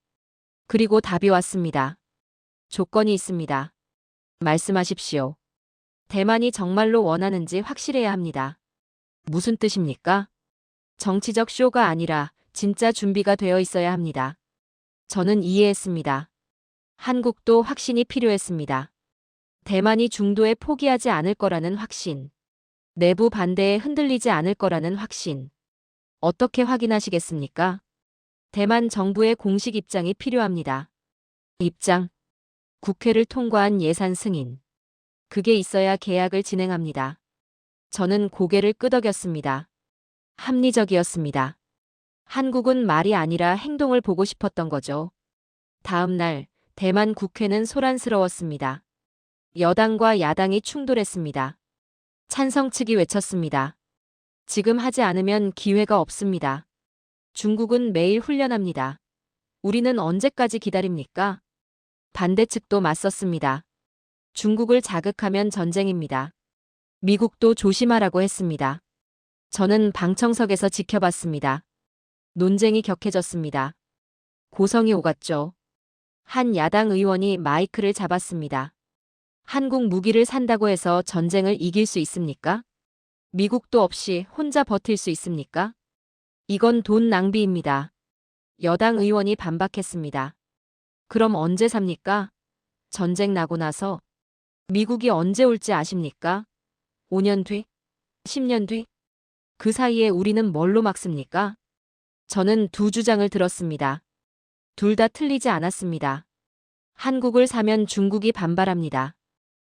그리고 답이 왔습니다. 조건이 있습니다. 말씀하십시오. 대만이 정말로 원하는지 확실해야 합니다. 무슨 뜻입니까? 정치적 쇼가 아니라 진짜 준비가 되어 있어야 합니다. 저는 이해했습니다. 한국도 확신이 필요했습니다. 대만이 중도에 포기하지 않을 거라는 확신. 내부 반대에 흔들리지 않을 거라는 확신. 어떻게 확인하시겠습니까? 대만 정부의 공식 입장이 필요합니다. 입장. 국회를 통과한 예산 승인. 그게 있어야 계약을 진행합니다. 저는 고개를 끄덕였습니다. 합리적이었습니다. 한국은 말이 아니라 행동을 보고 싶었던 거죠. 다음 날 대만 국회는 소란스러웠습니다. 여당과 야당이 충돌했습니다. 찬성 측이 외쳤습니다. 지금 하지 않으면 기회가 없습니다. 중국은 매일 훈련합니다. 우리는 언제까지 기다립니까? 반대 측도 맞섰습니다. 중국을 자극하면 전쟁입니다. 미국도 조심하라고 했습니다. 저는 방청석에서 지켜봤습니다. 논쟁이 격해졌습니다. 고성이 오갔죠. 한 야당 의원이 마이크를 잡았습니다. 한국 무기를 산다고 해서 전쟁을 이길 수 있습니까? 미국도 없이 혼자 버틸 수 있습니까? 이건 돈 낭비입니다. 여당 의원이 반박했습니다. 그럼 언제 삽니까? 전쟁 나고 나서. 미국이 언제 올지 아십니까? 5년 뒤? 10년 뒤? 그 사이에 우리는 뭘로 막습니까? 저는 두 주장을 들었습니다. 둘 다 틀리지 않았습니다. 한국을 사면 중국이 반발합니다.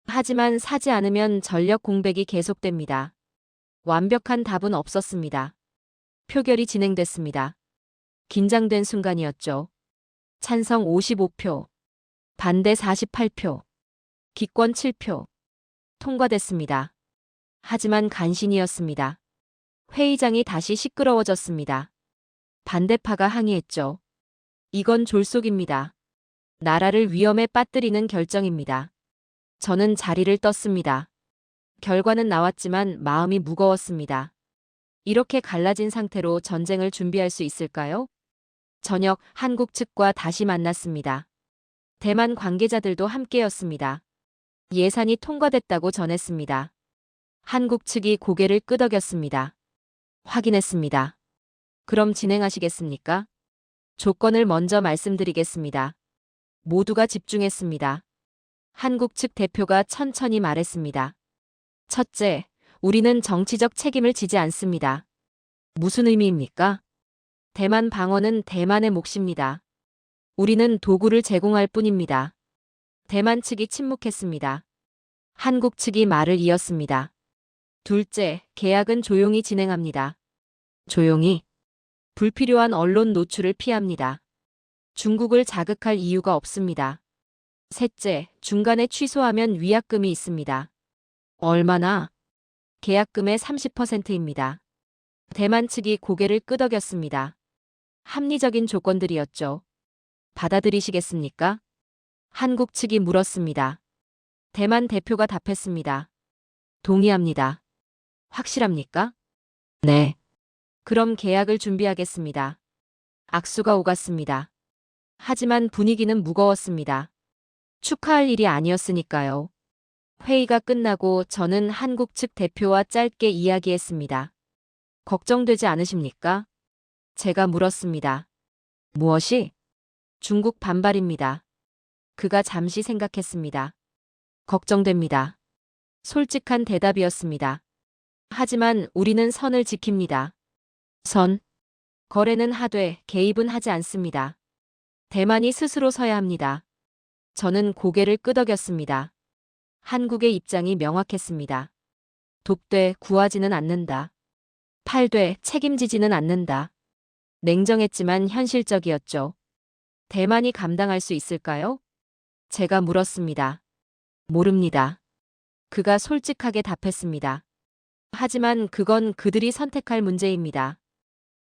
하지만 사지 않으면 전력 공백이 계속됩니다. 완벽한 답은 없었습니다. 표결이 진행됐습니다. 긴장된 순간이었죠. 찬성 55표, 반대 48표, 기권 7표. 통과됐습니다. 하지만 간신이었습니다. 회의장이 다시 시끄러워졌습니다. 반대파가 항의했죠. 이건 졸속입니다. 나라를 위험에 빠뜨리는 결정입니다. 저는 자리를 떴습니다. 결과는 나왔지만 마음이 무거웠습니다. 이렇게 갈라진 상태로 전쟁을 준비할 수 있을까요? 저녁 한국 측과 다시 만났습니다. 대만 관계자들도 함께였습니다. 예산이 통과됐다고 전했습니다. 한국 측이 고개를 끄덕였습니다. 확인했습니다. 그럼 진행하시겠습니까? 조건을 먼저 말씀드리겠습니다. 모두가 집중했습니다. 한국 측 대표가 천천히 말했습니다. 첫째, 우리는 정치적 책임을 지지 않습니다. 무슨 의미입니까? 대만 방어는 대만의 몫입니다. 우리는 도구를 제공할 뿐입니다. 대만 측이 침묵했습니다. 한국 측이 말을 이었습니다. 둘째, 계약은 조용히 진행합니다. 조용히. 불필요한 언론 노출을 피합니다. 중국을 자극할 이유가 없습니다. 셋째, 중간에 취소하면 위약금이 있습니다. 얼마나? 계약금의 30%입니다. 대만 측이 고개를 끄덕였습니다. 합리적인 조건들이었죠. 받아들이시겠습니까? 한국 측이 물었습니다. 대만 대표가 답했습니다. 동의합니다. 확실합니까? 네. 그럼 계약을 준비하겠습니다. 악수가 오갔습니다. 하지만 분위기는 무거웠습니다. 축하할 일이 아니었으니까요. 회의가 끝나고 저는 한국 측 대표와 짧게 이야기했습니다. 걱정되지 않으십니까? 제가 물었습니다. 무엇이? 중국 반발입니다. 그가 잠시 생각했습니다. 걱정됩니다. 솔직한 대답이었습니다. 하지만 우리는 선을 지킵니다. 선. 거래는 하되 개입은 하지 않습니다. 대만이 스스로 서야 합니다. 저는 고개를 끄덕였습니다. 한국의 입장이 명확했습니다. 돕되 구하지는 않는다. 팔되 책임지지는 않는다. 냉정했지만 현실적이었죠. 대만이 감당할 수 있을까요? 제가 물었습니다. 모릅니다. 그가 솔직하게 답했습니다. 하지만 그건 그들이 선택할 문제입니다.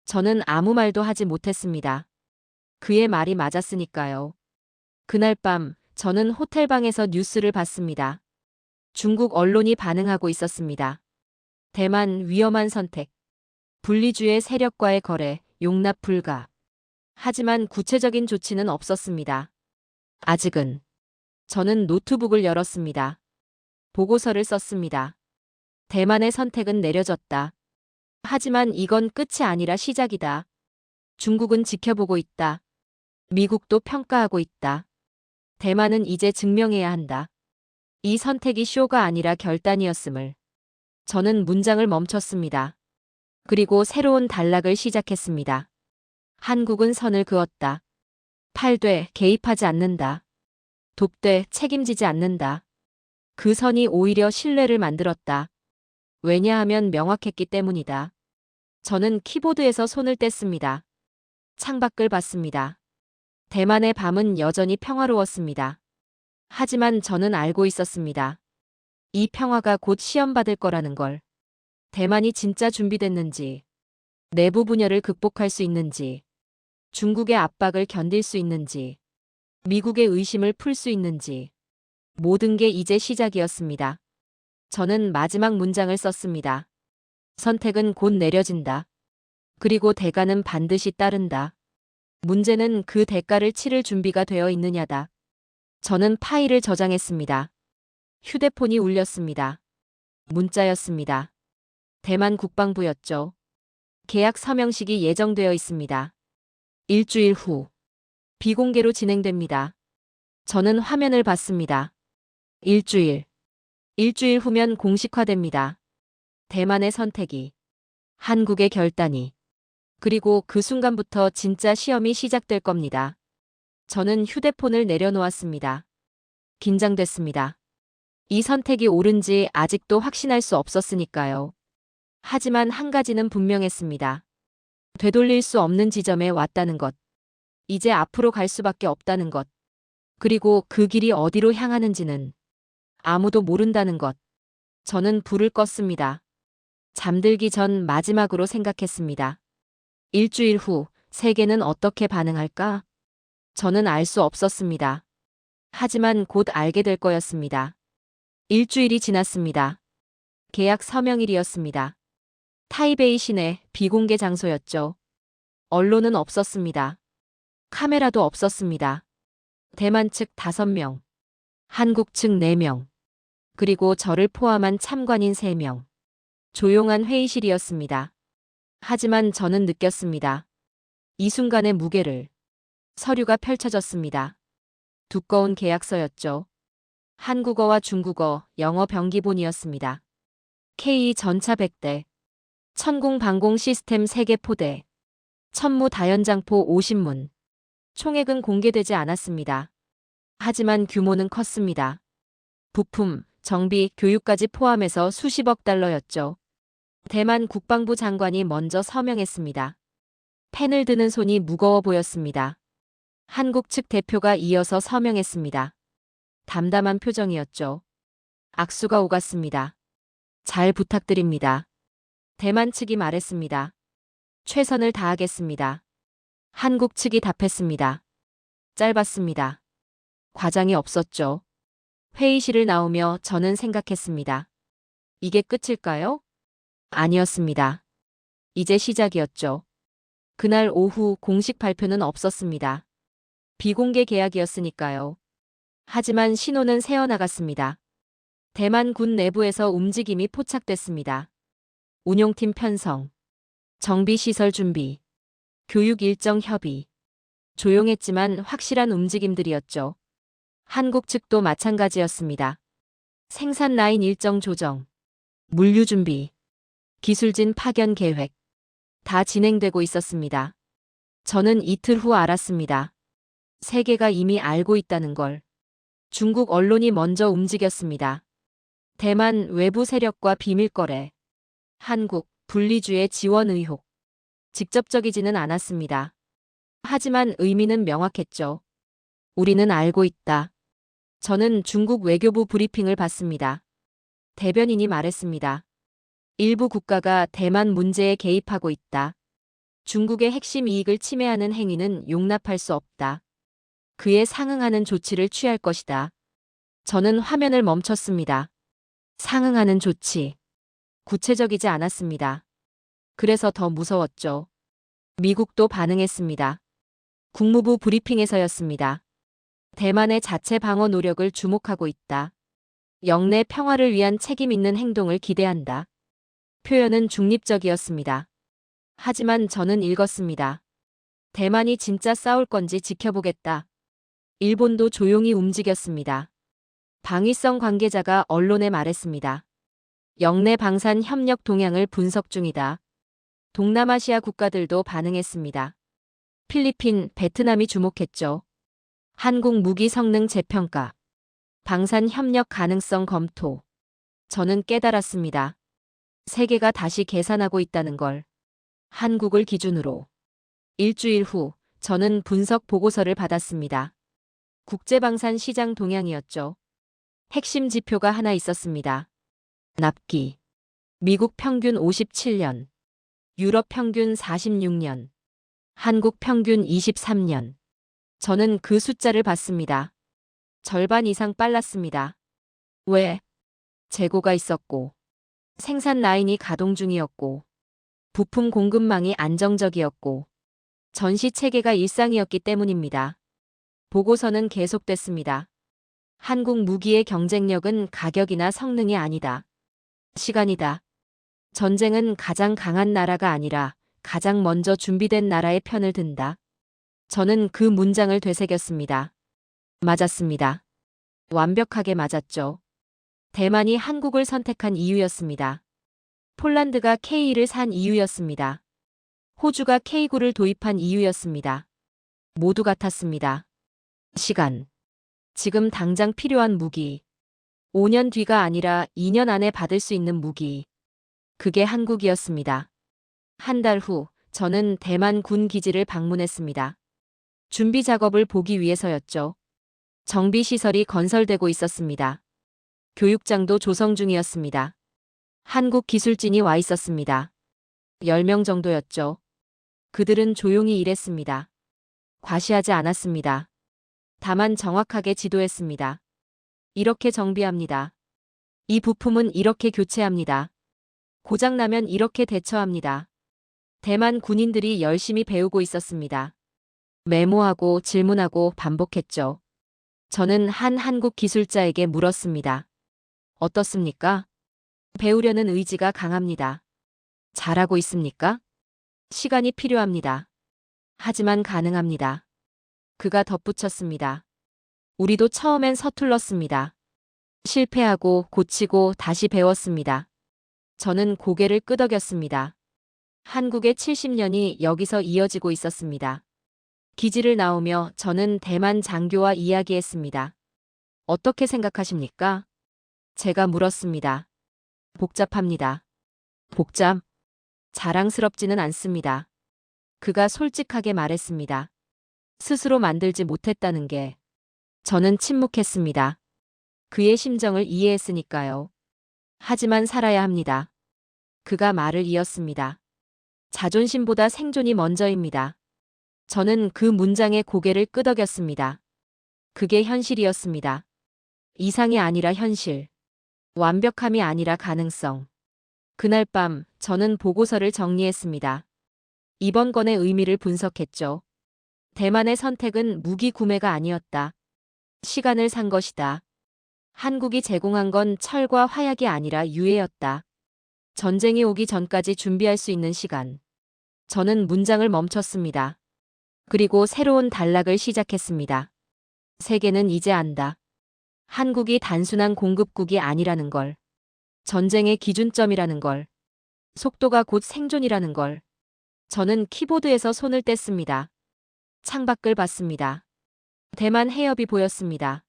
저는 아무 말도 하지 못했습니다. 그의 말이 맞았으니까요. 그날 밤 저는 호텔방에서 뉴스를 봤습니다. 중국 언론이 반응하고 있었습니다. 대만 위험한 선택. 분리주의 세력과의 거래, 용납 불가. 하지만 구체적인 조치는 없었습니다. 아직은. 저는 노트북을 열었습니다. 보고서를 썼습니다. 대만의 선택은 내려졌다. 하지만 이건 끝이 아니라 시작이다. 중국은 지켜보고 있다. 미국도 평가하고 있다. 대만은 이제 증명해야 한다. 이 선택이 쇼가 아니라 결단이었음을. 저는 문장을 멈췄습니다. 그리고 새로운 단락을 시작했습니다. 한국은 선을 그었다. 팔되 개입하지 않는다. 돕되 책임지지 않는다. 그 선이 오히려 신뢰를 만들었다. 왜냐하면 명확했기 때문이다. 저는 키보드에서 손을 뗐습니다. 창밖을 봤습니다. 대만의 밤은 여전히 평화로웠습니다. 하지만 저는 알고 있었습니다. 이 평화가 곧 시험받을 거라는 걸. 대만이 진짜 준비됐는지, 내부 분열을 극복할 수 있는지, 중국의 압박을 견딜 수 있는지, 미국의 의심을 풀 수 있는지, 모든 게 이제 시작이었습니다. 저는 마지막 문장을 썼습니다. 선택은 곧 내려진다. 그리고 대가는 반드시 따른다. 문제는 그 대가를 치를 준비가 되어 있느냐다. 저는 파일을 저장했습니다. 휴대폰이 울렸습니다. 문자였습니다. 대만 국방부였죠. 계약 서명식이 예정되어 있습니다. 일주일 후. 비공개로 진행됩니다. 저는 화면을 봤습니다. 일주일. 일주일 후면 공식화됩니다. 대만의 선택이. 한국의 결단이. 그리고 그 순간부터 진짜 시험이 시작될 겁니다. 저는 휴대폰을 내려놓았습니다. 긴장됐습니다. 이 선택이 옳은지 아직도 확신할 수 없었으니까요. 하지만 한 가지는 분명했습니다. 되돌릴 수 없는 지점에 왔다는 것. 이제 앞으로 갈 수밖에 없다는 것. 그리고 그 길이 어디로 향하는지는 아무도 모른다는 것. 저는 불을 껐습니다. 잠들기 전 마지막으로 생각했습니다. 일주일 후 세계는 어떻게 반응할까? 저는 알 수 없었습니다. 하지만 곧 알게 될 거였습니다. 일주일이 지났습니다. 계약 서명일이었습니다. 타이베이 시내 비공개 장소였죠. 언론은 없었습니다. 카메라도 없었습니다. 대만 측 5명, 한국 측 4명, 그리고 저를 포함한 참관인 3명. 조용한 회의실이었습니다. 하지만 저는 느꼈습니다. 이 순간의 무게를. 서류가 펼쳐졌습니다. 두꺼운 계약서였죠. 한국어와 중국어, 영어 병기본이었습니다. K 전차 100대, 천공 방공 시스템 3개 포대, 천무 다연장포 50문. 총액은 공개되지 않았습니다. 하지만 규모는 컸습니다. 부품, 정비, 교육까지 포함해서 수십억 달러였죠. 대만 국방부 장관이 먼저 서명했습니다. 펜을 드는 손이 무거워 보였습니다. 한국 측 대표가 이어서 서명했습니다. 담담한 표정이었죠. 악수가 오갔습니다. 잘 부탁드립니다. 대만 측이 말했습니다. 최선을 다하겠습니다. 한국 측이 답했습니다. 짧았습니다. 과장이 없었죠. 회의실을 나오며 저는 생각했습니다. 이게 끝일까요? 아니었습니다. 이제 시작이었죠. 그날 오후 공식 발표는 없었습니다. 비공개 계약이었으니까요. 하지만 신호는 새어나갔습니다. 대만 군 내부에서 움직임이 포착됐습니다. 운용팀 편성, 정비시설 준비, 교육 일정 협의. 조용했지만 확실한 움직임들이었죠. 한국 측도 마찬가지였습니다. 생산 라인 일정 조정, 물류 준비, 기술진 파견 계획. 다 진행되고 있었습니다. 저는 이틀 후 알았습니다. 세계가 이미 알고 있다는 걸. 중국 언론이 먼저 움직였습니다. 대만 외부 세력과 비밀거래, 한국 분리주의 지원 의혹. 직접적이지는 않았습니다. 하지만 의미는 명확했죠. 우리는 알고 있다. 저는 중국 외교부 브리핑을 받습니다. 대변인이 말했습니다. 일부 국가가 대만 문제에 개입하고 있다. 중국의 핵심 이익을 침해하는 행위는 용납할 수 없다. 그에 상응하는 조치를 취할 것이다. 저는 화면을 멈췄습니다. 상응하는 조치. 구체적이지 않았습니다. 그래서 더 무서웠죠. 미국도 반응했습니다. 국무부 브리핑에서였습니다. 대만의 자체 방어 노력을 주목하고 있다. 영내 평화를 위한 책임 있는 행동을 기대한다. 표현은 중립적이었습니다. 하지만 저는 읽었습니다. 대만이 진짜 싸울 건지 지켜보겠다. 일본도 조용히 움직였습니다. 방위성 관계자가 언론에 말했습니다. 영내 방산 협력 동향을 분석 중이다. 동남아시아 국가들도 반응했습니다. 필리핀, 베트남이 주목했죠. 한국 무기 성능 재평가, 방산 협력 가능성 검토. 저는 깨달았습니다. 세계가 다시 계산하고 있다는 걸. 한국을 기준으로. 일주일 후 저는 분석 보고서를 받았습니다. 국제방산 시장 동향이었죠. 핵심 지표가 하나 있었습니다. 납기. 미국 평균 57년, 유럽 평균 46년, 한국 평균 23년. 저는 그 숫자를 봤습니다. 절반 이상 빨랐습니다. 왜? 재고가 있었고, 생산 라인이 가동 중이었고, 부품 공급망이 안정적이었고, 전시 체계가 일상이었기 때문입니다. 보고서는 계속됐습니다. 한국 무기의 경쟁력은 가격이나 성능이 아니다. 시간이다. 전쟁은 가장 강한 나라가 아니라 가장 먼저 준비된 나라의 편을 든다. 저는 그 문장을 되새겼습니다. 맞았습니다. 완벽하게 맞았죠. 대만이 한국을 선택한 이유였습니다. 폴란드가 K2를 산 이유였습니다. 호주가 K9를 도입한 이유였습니다. 모두 같았습니다. 시간. 지금 당장 필요한 무기. 5년 뒤가 아니라 2년 안에 받을 수 있는 무기. 그게 한국이었습니다. 한 달 후 저는 대만 군 기지를 방문했습니다. 준비 작업을 보기 위해서였죠. 정비 시설이 건설되고 있었습니다. 교육장도 조성 중이었습니다. 한국 기술진이 와 있었습니다. 10명 정도였죠. 그들은 조용히 일했습니다. 과시하지 않았습니다. 다만 정확하게 지도했습니다. 이렇게 정비합니다. 이 부품은 이렇게 교체합니다. 고장나면 이렇게 대처합니다. 대만 군인들이 열심히 배우고 있었습니다. 메모하고 질문하고 반복했죠. 저는 한 한국 기술자에게 물었습니다. 어떻습니까? 배우려는 의지가 강합니다. 잘하고 있습니까? 시간이 필요합니다. 하지만 가능합니다. 그가 덧붙였습니다. 우리도 처음엔 서툴렀습니다. 실패하고 고치고 다시 배웠습니다. 저는 고개를 끄덕였습니다. 한국의 70년이 여기서 이어지고 있었습니다. 기지를 나오며 저는 대만 장교와 이야기했습니다. 어떻게 생각하십니까? 제가 물었습니다. 복잡합니다. 복잡? 자랑스럽지는 않습니다. 그가 솔직하게 말했습니다. 스스로 만들지 못했다는 게. 저는 침묵했습니다. 그의 심정을 이해했으니까요. 하지만 살아야 합니다. 그가 말을 이었습니다. 자존심보다 생존이 먼저입니다. 저는 그 문장에 고개를 끄덕였습니다. 그게 현실이었습니다. 이상이 아니라 현실. 완벽함이 아니라 가능성. 그날 밤 저는 보고서를 정리했습니다. 이번 건의 의미를 분석했죠. 대만의 선택은 무기 구매가 아니었다. 시간을 산 것이다. 한국이 제공한 건 철과 화약이 아니라 유해였다. 전쟁이 오기 전까지 준비할 수 있는 시간. 저는 문장을 멈췄습니다. 그리고 새로운 단락을 시작했습니다. 세계는 이제 안다. 한국이 단순한 공급국이 아니라는 걸. 전쟁의 기준점이라는 걸. 속도가 곧 생존이라는 걸. 저는 키보드에서 손을 뗐습니다. 창밖을 봤습니다. 대만 해협이 보였습니다.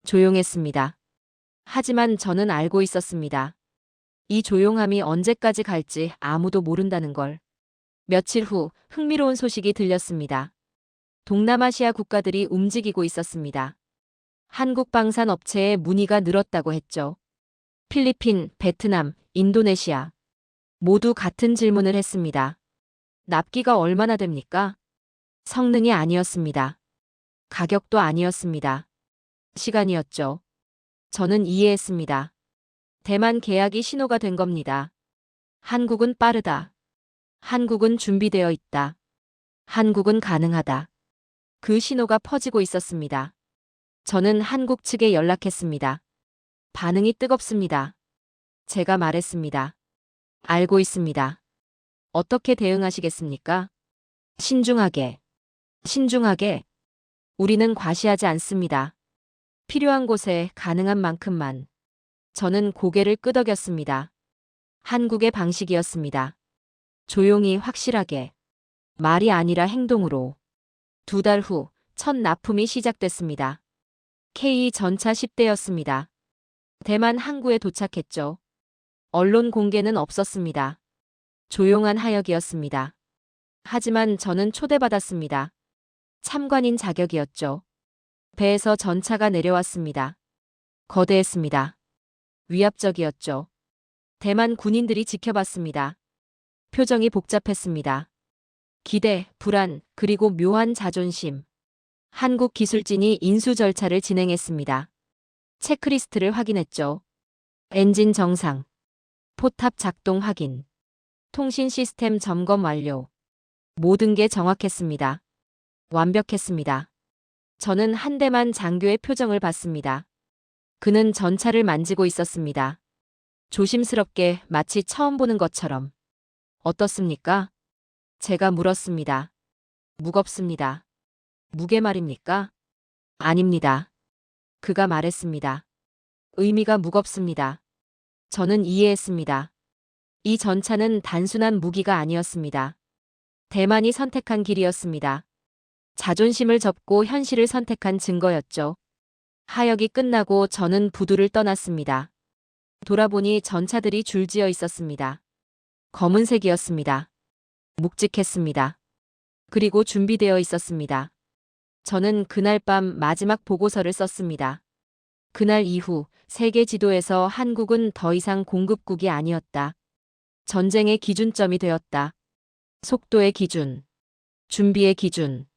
조용했습니다. 하지만 저는 알고 있었습니다. 이 조용함이 언제까지 갈지 아무도 모른다는 걸. 며칠 후 흥미로운 소식이 들렸습니다. 동남아시아 국가들이 움직이고 있었습니다. 한국 방산 업체의 문의가 늘었다고 했죠. 필리핀, 베트남, 인도네시아. 모두 같은 질문을 했습니다. 납기가 얼마나 됩니까? 성능이 아니었습니다. 가격도 아니었습니다. 시간이었죠. 저는 이해했습니다. 대만 계약이 신호가 된 겁니다. 한국은 빠르다. 한국은 준비되어 있다. 한국은 가능하다. 그 신호가 퍼지고 있었습니다. 저는 한국 측에 연락했습니다. 반응이 뜨겁습니다. 제가 말했습니다. 알고 있습니다. 어떻게 대응하시겠습니까? 신중하게. 신중하게. 우리는 과시하지 않습니다. 필요한 곳에 가능한 만큼만. 저는 고개를 끄덕였습니다. 한국의 방식이었습니다. 조용히 확실하게. 말이 아니라 행동으로. 2달 후 첫 납품이 시작됐습니다. K 전차 10대였습니다. 대만 항구에 도착했죠. 언론 공개는 없었습니다. 조용한 하역이었습니다. 하지만 저는 초대받았습니다. 참관인 자격이었죠. 배에서 전차가 내려왔습니다. 거대했습니다. 위압적이었죠. 대만 군인들이 지켜봤습니다. 표정이 복잡했습니다. 기대, 불안, 그리고 묘한 자존심. 한국 기술진이 인수 절차를 진행했습니다. 체크리스트를 확인했죠. 엔진 정상. 포탑 작동 확인. 통신 시스템 점검 완료. 모든 게 정확했습니다. 완벽했습니다. 저는 한대만 장교의 표정을 봤습니다. 그는 전차를 만지고 있었습니다. 조심스럽게 마치 처음 보는 것처럼. 어떻습니까? 제가 물었습니다. 무겁습니다. 무게 말입니까? 아닙니다. 그가 말했습니다. 의미가 무겁습니다. 저는 이해했습니다. 이 전차는 단순한 무기가 아니었습니다. 대만이 선택한 길이었습니다. 자존심을 접고 현실을 선택한 증거였죠. 하역이 끝나고 저는 부두를 떠났습니다. 돌아보니 전차들이 줄지어 있었습니다. 검은색이었습니다. 묵직했습니다. 그리고 준비되어 있었습니다. 저는 그날 밤 마지막 보고서를 썼습니다. 그날 이후 세계 지도에서 한국은 더 이상 공급국이 아니었다. 전쟁의 기준점이 되었다. 속도의 기준, 준비의 기준,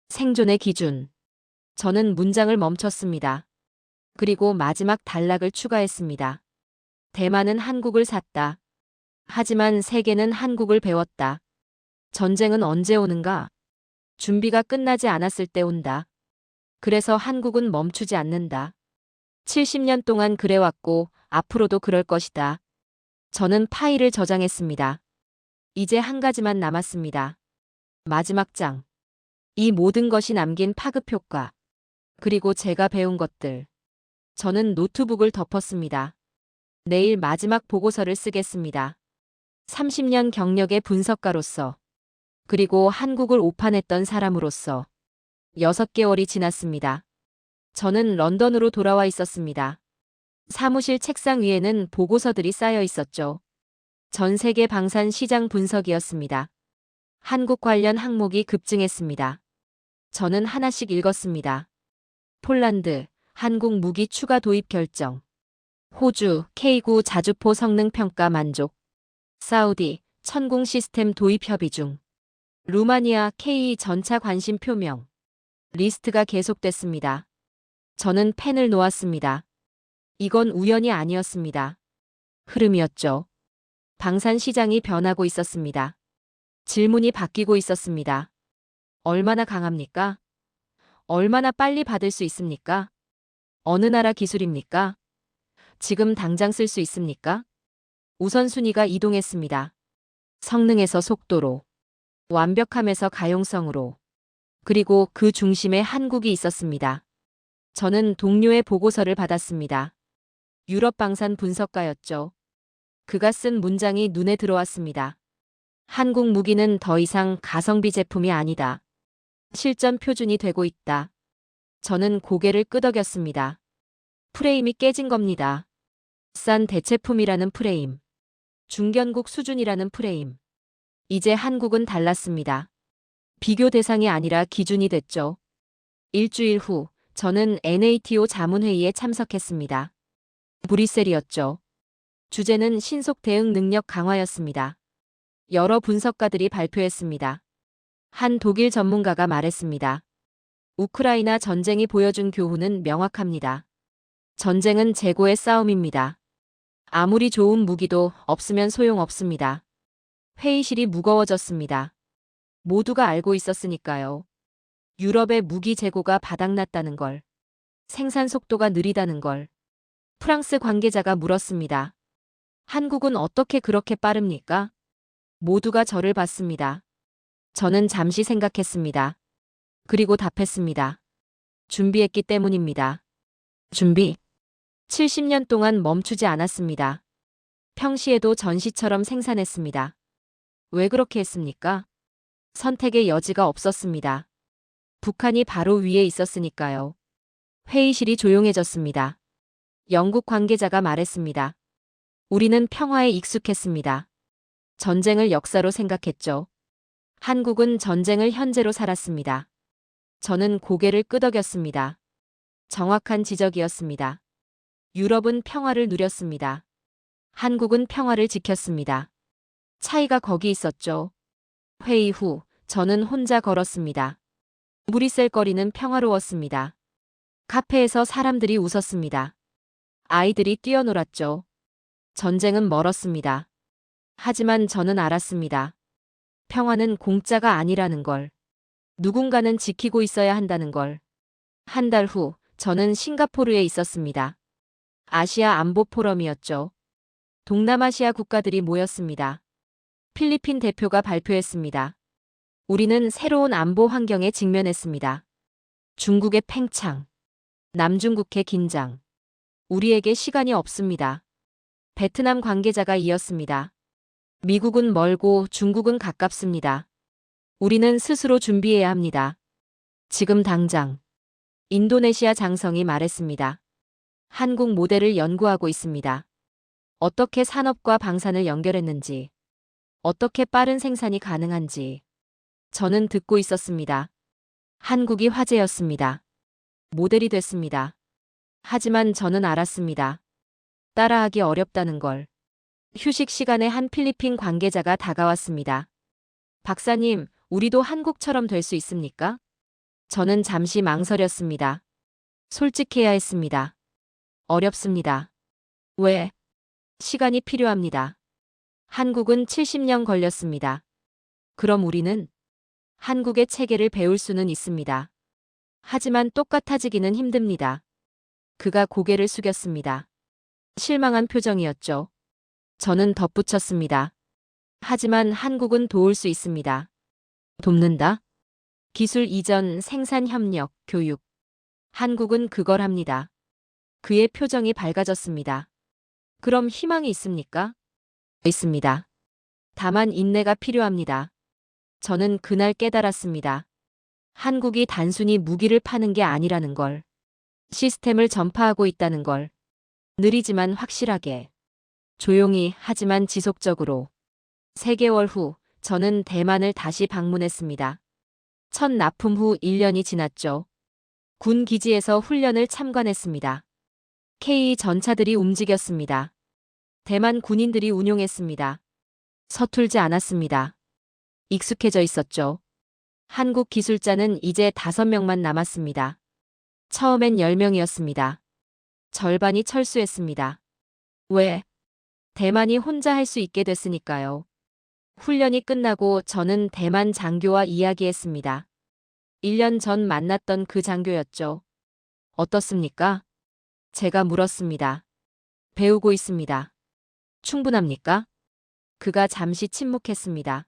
생존의 기준. 저는 문장을 멈췄습니다. 그리고 마지막 단락을 추가했습니다. 대만은 한국을 샀다. 하지만 세계는 한국을 배웠다. 전쟁은 언제 오는가? 준비가 끝나지 않았을 때 온다. 그래서 한국은 멈추지 않는다. 70년 동안 그래왔고 앞으로도 그럴 것이다. 저는 파일을 저장했습니다. 이제 한 가지만 남았습니다. 마지막 장. 이 모든 것이 남긴 파급 효과. 그리고 제가 배운 것들. 저는 노트북을 덮었습니다. 내일 마지막 보고서를 쓰겠습니다. 30년 경력의 분석가로서. 그리고 한국을 오판했던 사람으로서. 6개월이 지났습니다. 저는 런던으로 돌아와 있었습니다. 사무실 책상 위에는 보고서들이 쌓여 있었죠. 전 세계 방산 시장 분석이었습니다. 한국 관련 항목이 급증했습니다. 저는 하나씩 읽었습니다. 폴란드, 한국 무기 추가 도입 결정. 호주, K9 자주포 성능 평가 만족. 사우디, 천공 시스템 도입 협의 중. 루마니아, K 전차 관심 표명. 리스트가 계속됐습니다. 저는 펜을 놓았습니다. 이건 우연이 아니었습니다. 흐름이었죠. 방산 시장이 변하고 있었습니다. 질문이 바뀌고 있었습니다. 얼마나 강합니까? 얼마나 빨리 받을 수 있습니까? 어느 나라 기술입니까? 지금 당장 쓸 수 있습니까? 우선순위가 이동했습니다. 성능에서 속도로, 완벽함에서 가용성으로, 그리고 그 중심에 한국이 있었습니다. 저는 동료의 보고서를 받았습니다. 유럽 방산 분석가였죠. 그가 쓴 문장이 눈에 들어왔습니다. 한국 무기는 더 이상 가성비 제품이 아니다. 실전 표준이 되고 있다. 저는 고개를 끄덕였습니다. 프레임이 깨진 겁니다. 싼 대체품이라는 프레임. 중견국 수준이라는 프레임. 이제 한국은 달랐습니다. 비교 대상이 아니라 기준이 됐죠. 일주일 후 저는 NATO 자문회의에 참석했습니다. 브뤼셀이었죠. 주제는 신속 대응 능력 강화였습니다. 여러 분석가들이 발표했습니다. 한 독일 전문가가 말했습니다. 우크라이나 전쟁이 보여준 교훈은 명확합니다. 전쟁은 재고의 싸움입니다. 아무리 좋은 무기도 없으면 소용없습니다. 회의실이 무거워졌습니다. 모두가 알고 있었으니까요. 유럽의 무기 재고가 바닥났다는 걸. 생산 속도가 느리다는 걸. 프랑스 관계자가 물었습니다. 한국은 어떻게 그렇게 빠릅니까? 모두가 저를 봤습니다. 저는 잠시 생각했습니다. 그리고 답했습니다. 준비했기 때문입니다. 준비. 70년 동안 멈추지 않았습니다. 평시에도 전시처럼 생산했습니다. 왜 그렇게 했습니까? 선택의 여지가 없었습니다. 북한이 바로 위에 있었으니까요. 회의실이 조용해졌습니다. 영국 관계자가 말했습니다. 우리는 평화에 익숙했습니다. 전쟁을 역사로 생각했죠. 한국은 전쟁을 현재로 살았습니다. 저는 고개를 끄덕였습니다. 정확한 지적이었습니다. 유럽은 평화를 누렸습니다. 한국은 평화를 지켰습니다. 차이가 거기 있었죠. 회의 후 저는 혼자 걸었습니다. 브뤼셀 거리는 평화로웠습니다. 카페에서 사람들이 웃었습니다. 아이들이 뛰어놀았죠. 전쟁은 멀었습니다. 하지만 저는 알았습니다. 평화는 공짜가 아니라는 걸. 누군가는 지키고 있어야 한다는 걸. 한 달 후 저는 싱가포르에 있었습니다. 아시아 안보 포럼이었죠. 동남아시아 국가들이 모였습니다. 필리핀 대표가 발표했습니다. 우리는 새로운 안보 환경에 직면했습니다. 중국의 팽창, 남중국해 긴장. 우리에게 시간이 없습니다. 베트남 관계자가 이었습니다. 미국은 멀고 중국은 가깝습니다. 우리는 스스로 준비해야 합니다. 지금 당장. 인도네시아 장성이 말했습니다. 한국 모델을 연구하고 있습니다. 어떻게 산업과 방산을 연결했는지, 어떻게 빠른 생산이 가능한지. 저는 듣고 있었습니다. 한국이 화제였습니다. 모델이 됐습니다. 하지만 저는 알았습니다. 따라하기 어렵다는 걸. 휴식 시간에 한 필리핀 관계자가 다가왔습니다. 박사님, 우리도 한국처럼 될 수 있습니까? 저는 잠시 망설였습니다. 솔직해야 했습니다. 어렵습니다. 왜? 시간이 필요합니다. 한국은 70년 걸렸습니다. 그럼 우리는 한국의 체계를 배울 수는 있습니다. 하지만 똑같아지기는 힘듭니다. 그가 고개를 숙였습니다. 실망한 표정이었죠. 저는 덧붙였습니다. 하지만 한국은 도울 수 있습니다. 돕는다? 기술 이전, 생산 협력, 교육. 한국은 그걸 합니다. 그의 표정이 밝아졌습니다. 그럼 희망이 있습니까? 있습니다. 다만 인내가 필요합니다. 저는 그날 깨달았습니다. 한국이 단순히 무기를 파는 게 아니라는 걸. 시스템을 전파하고 있다는 걸. 느리지만 확실하게. 조용히 하지만 지속적으로. 3개월 후 저는 대만을 다시 방문했습니다. 첫 납품 후 1년이 지났죠. 군 기지에서 훈련을 참관했습니다. K 전차들이 움직였습니다. 대만 군인들이 운용했습니다. 서툴지 않았습니다. 익숙해져 있었죠. 한국 기술자는 이제 5명만 남았습니다. 처음엔 10명이었습니다. 절반이 철수했습니다. 왜? 대만이 혼자 할 수 있게 됐으니까요. 훈련이 끝나고 저는 대만 장교와 이야기했습니다. 1년 전 만났던 그 장교였죠. 어떻습니까? 제가 물었습니다. 배우고 있습니다. 충분합니까? 그가 잠시 침묵했습니다.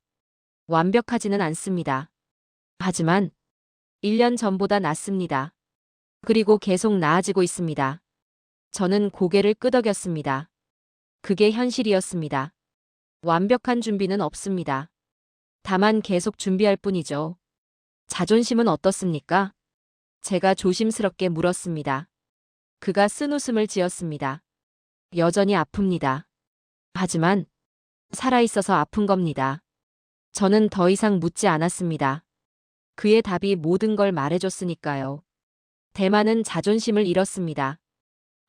완벽하지는 않습니다. 하지만 1년 전보다 낫습니다. 그리고 계속 나아지고 있습니다. 저는 고개를 끄덕였습니다. 그게 현실이었습니다. 완벽한 준비는 없습니다. 다만 계속 준비할 뿐이죠. 자존심은 어떻습니까? 제가 조심스럽게 물었습니다. 그가 쓴웃음을 지었습니다. 여전히 아픕니다. 하지만 살아있어서 아픈 겁니다. 저는 더 이상 묻지 않았습니다. 그의 답이 모든 걸 말해줬으니까요. 대만은 자존심을 잃었습니다.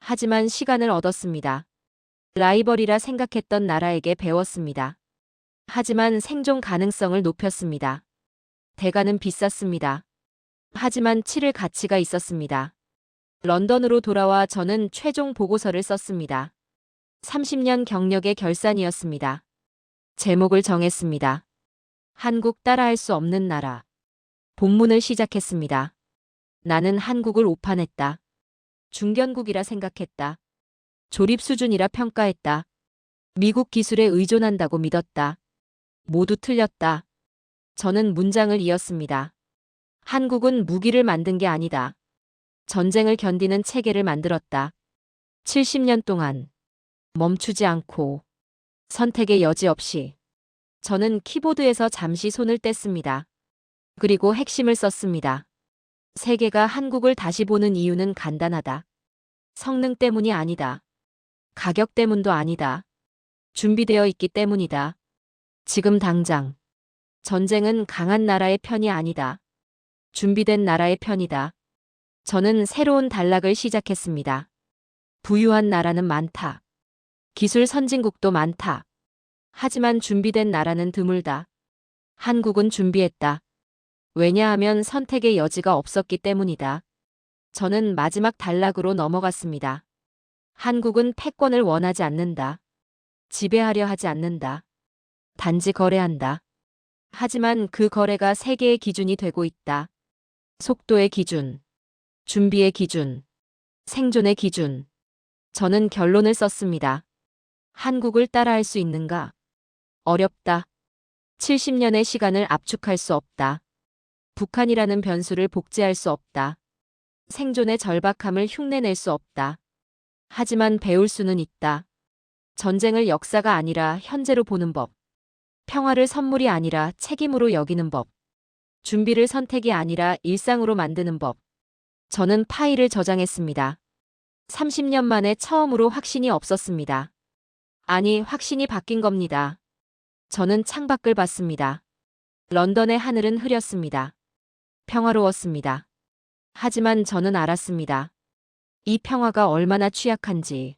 하지만 시간을 얻었습니다. 라이벌이라 생각했던 나라에게 배웠습니다. 하지만 생존 가능성을 높였습니다. 대가는 비쌌습니다. 하지만 치를 가치가 있었습니다. 런던으로 돌아와 저는 최종 보고서를 썼습니다. 30년 경력의 결산이었습니다. 제목을 정했습니다. 한국 따라할 수 없는 나라. 본문을 시작했습니다. 나는 한국을 오판했다. 중견국이라 생각했다. 조립 수준이라 평가했다. 미국 기술에 의존한다고 믿었다. 모두 틀렸다. 저는 문장을 이었습니다. 한국은 무기를 만든 게 아니다. 전쟁을 견디는 체계를 만들었다. 70년 동안 멈추지 않고 선택의 여지 없이 저는 키보드에서 잠시 손을 뗐습니다. 그리고 핵심을 썼습니다. 세계가 한국을 다시 보는 이유는 간단하다. 성능 때문이 아니다. 가격 때문도 아니다. 준비되어 있기 때문이다. 지금 당장. 전쟁은 강한 나라의 편이 아니다. 준비된 나라의 편이다. 저는 새로운 단락을 시작했습니다. 부유한 나라는 많다. 기술 선진국도 많다. 하지만 준비된 나라는 드물다. 한국은 준비했다. 왜냐하면 선택의 여지가 없었기 때문이다. 저는 마지막 단락으로 넘어갔습니다. 한국은 패권을 원하지 않는다. 지배하려 하지 않는다. 단지 거래한다. 하지만 그 거래가 세계의 기준이 되고 있다. 속도의 기준, 준비의 기준, 생존의 기준. 저는 결론을 썼습니다. 한국을 따라할 수 있는가? 어렵다. 70년의 시간을 압축할 수 없다. 북한이라는 변수를 복제할 수 없다. 생존의 절박함을 흉내낼 수 없다. 하지만 배울 수는 있다. 전쟁을 역사가 아니라 현재로 보는 법. 평화를 선물이 아니라 책임으로 여기는 법. 준비를 선택이 아니라 일상으로 만드는 법. 저는 파일을 저장했습니다. 30년 만에 처음으로 확신이 없었습니다. 아니, 확신이 바뀐 겁니다. 저는 창밖을 봤습니다. 런던의 하늘은 흐렸습니다. 평화로웠습니다. 하지만 저는 알았습니다. 이 평화가 얼마나 취약한지,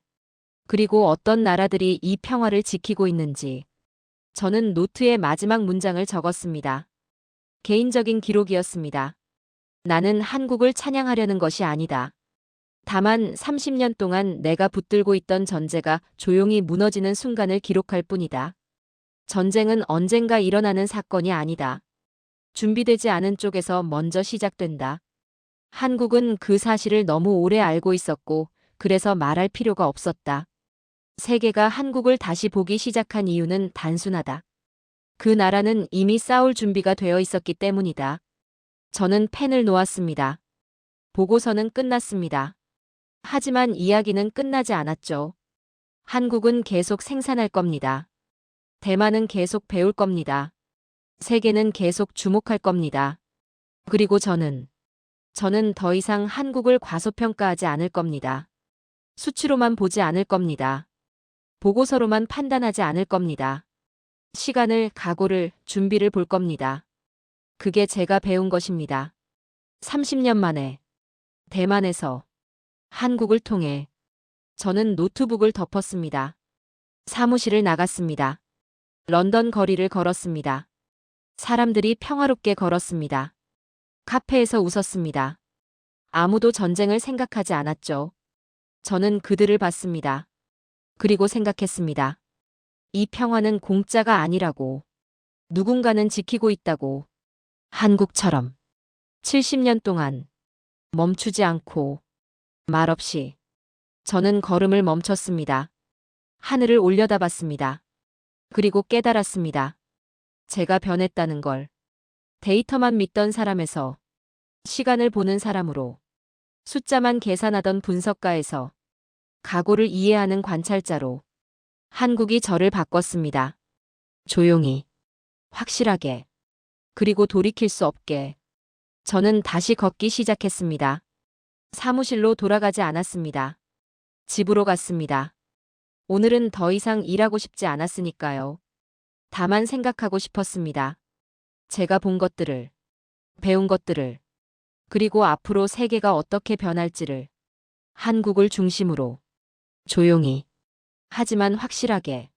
그리고 어떤 나라들이 이 평화를 지키고 있는지. 저는 노트에 마지막 문장을 적었습니다. 개인적인 기록이었습니다. 나는 한국을 찬양하려는 것이 아니다. 다만 30년 동안 내가 붙들고 있던 전제가 조용히 무너지는 순간을 기록할 뿐이다. 전쟁은 언젠가 일어나는 사건이 아니다. 준비되지 않은 쪽에서 먼저 시작된다. 한국은 그 사실을 너무 오래 알고 있었고, 그래서 말할 필요가 없었다. 세계가 한국을 다시 보기 시작한 이유는 단순하다. 그 나라는 이미 싸울 준비가 되어 있었기 때문이다. 저는 펜을 놓았습니다. 보고서는 끝났습니다. 하지만 이야기는 끝나지 않았죠. 한국은 계속 생산할 겁니다. 대만은 계속 배울 겁니다. 세계는 계속 주목할 겁니다. 그리고 저는 더 이상 한국을 과소평가하지 않을 겁니다. 수치로만 보지 않을 겁니다. 보고서로만 판단하지 않을 겁니다. 시간을, 각오를, 준비를 볼 겁니다. 그게 제가 배운 것입니다. 30년 만에 대만에서 한국을 통해 저는 노트북을 덮었습니다. 사무실을 나갔습니다. 런던 거리를 걸었습니다. 사람들이 평화롭게 걸었습니다. 카페에서 웃었습니다. 아무도 전쟁을 생각하지 않았죠. 저는 그들을 봤습니다. 그리고 생각했습니다. 이 평화는 공짜가 아니라고. 누군가는 지키고 있다고. 한국처럼 70년 동안 멈추지 않고 말없이 저는 걸음을 멈췄습니다. 하늘을 올려다봤습니다. 그리고 깨달았습니다. 제가 변했다는 걸. 데이터만 믿던 사람에서 시간을 보는 사람으로, 숫자만 계산하던 분석가에서 각오를 이해하는 관찰자로 한국이 저를 바꿨습니다. 조용히, 확실하게, 그리고 돌이킬 수 없게. 저는 다시 걷기 시작했습니다. 사무실로 돌아가지 않았습니다. 집으로 갔습니다. 오늘은 더 이상 일하고 싶지 않았으니까요. 다만 생각하고 싶었습니다. 제가 본 것들을, 배운 것들을, 그리고 앞으로 세계가 어떻게 변할지를. 한국을 중심으로 조용히, 하지만 확실하게.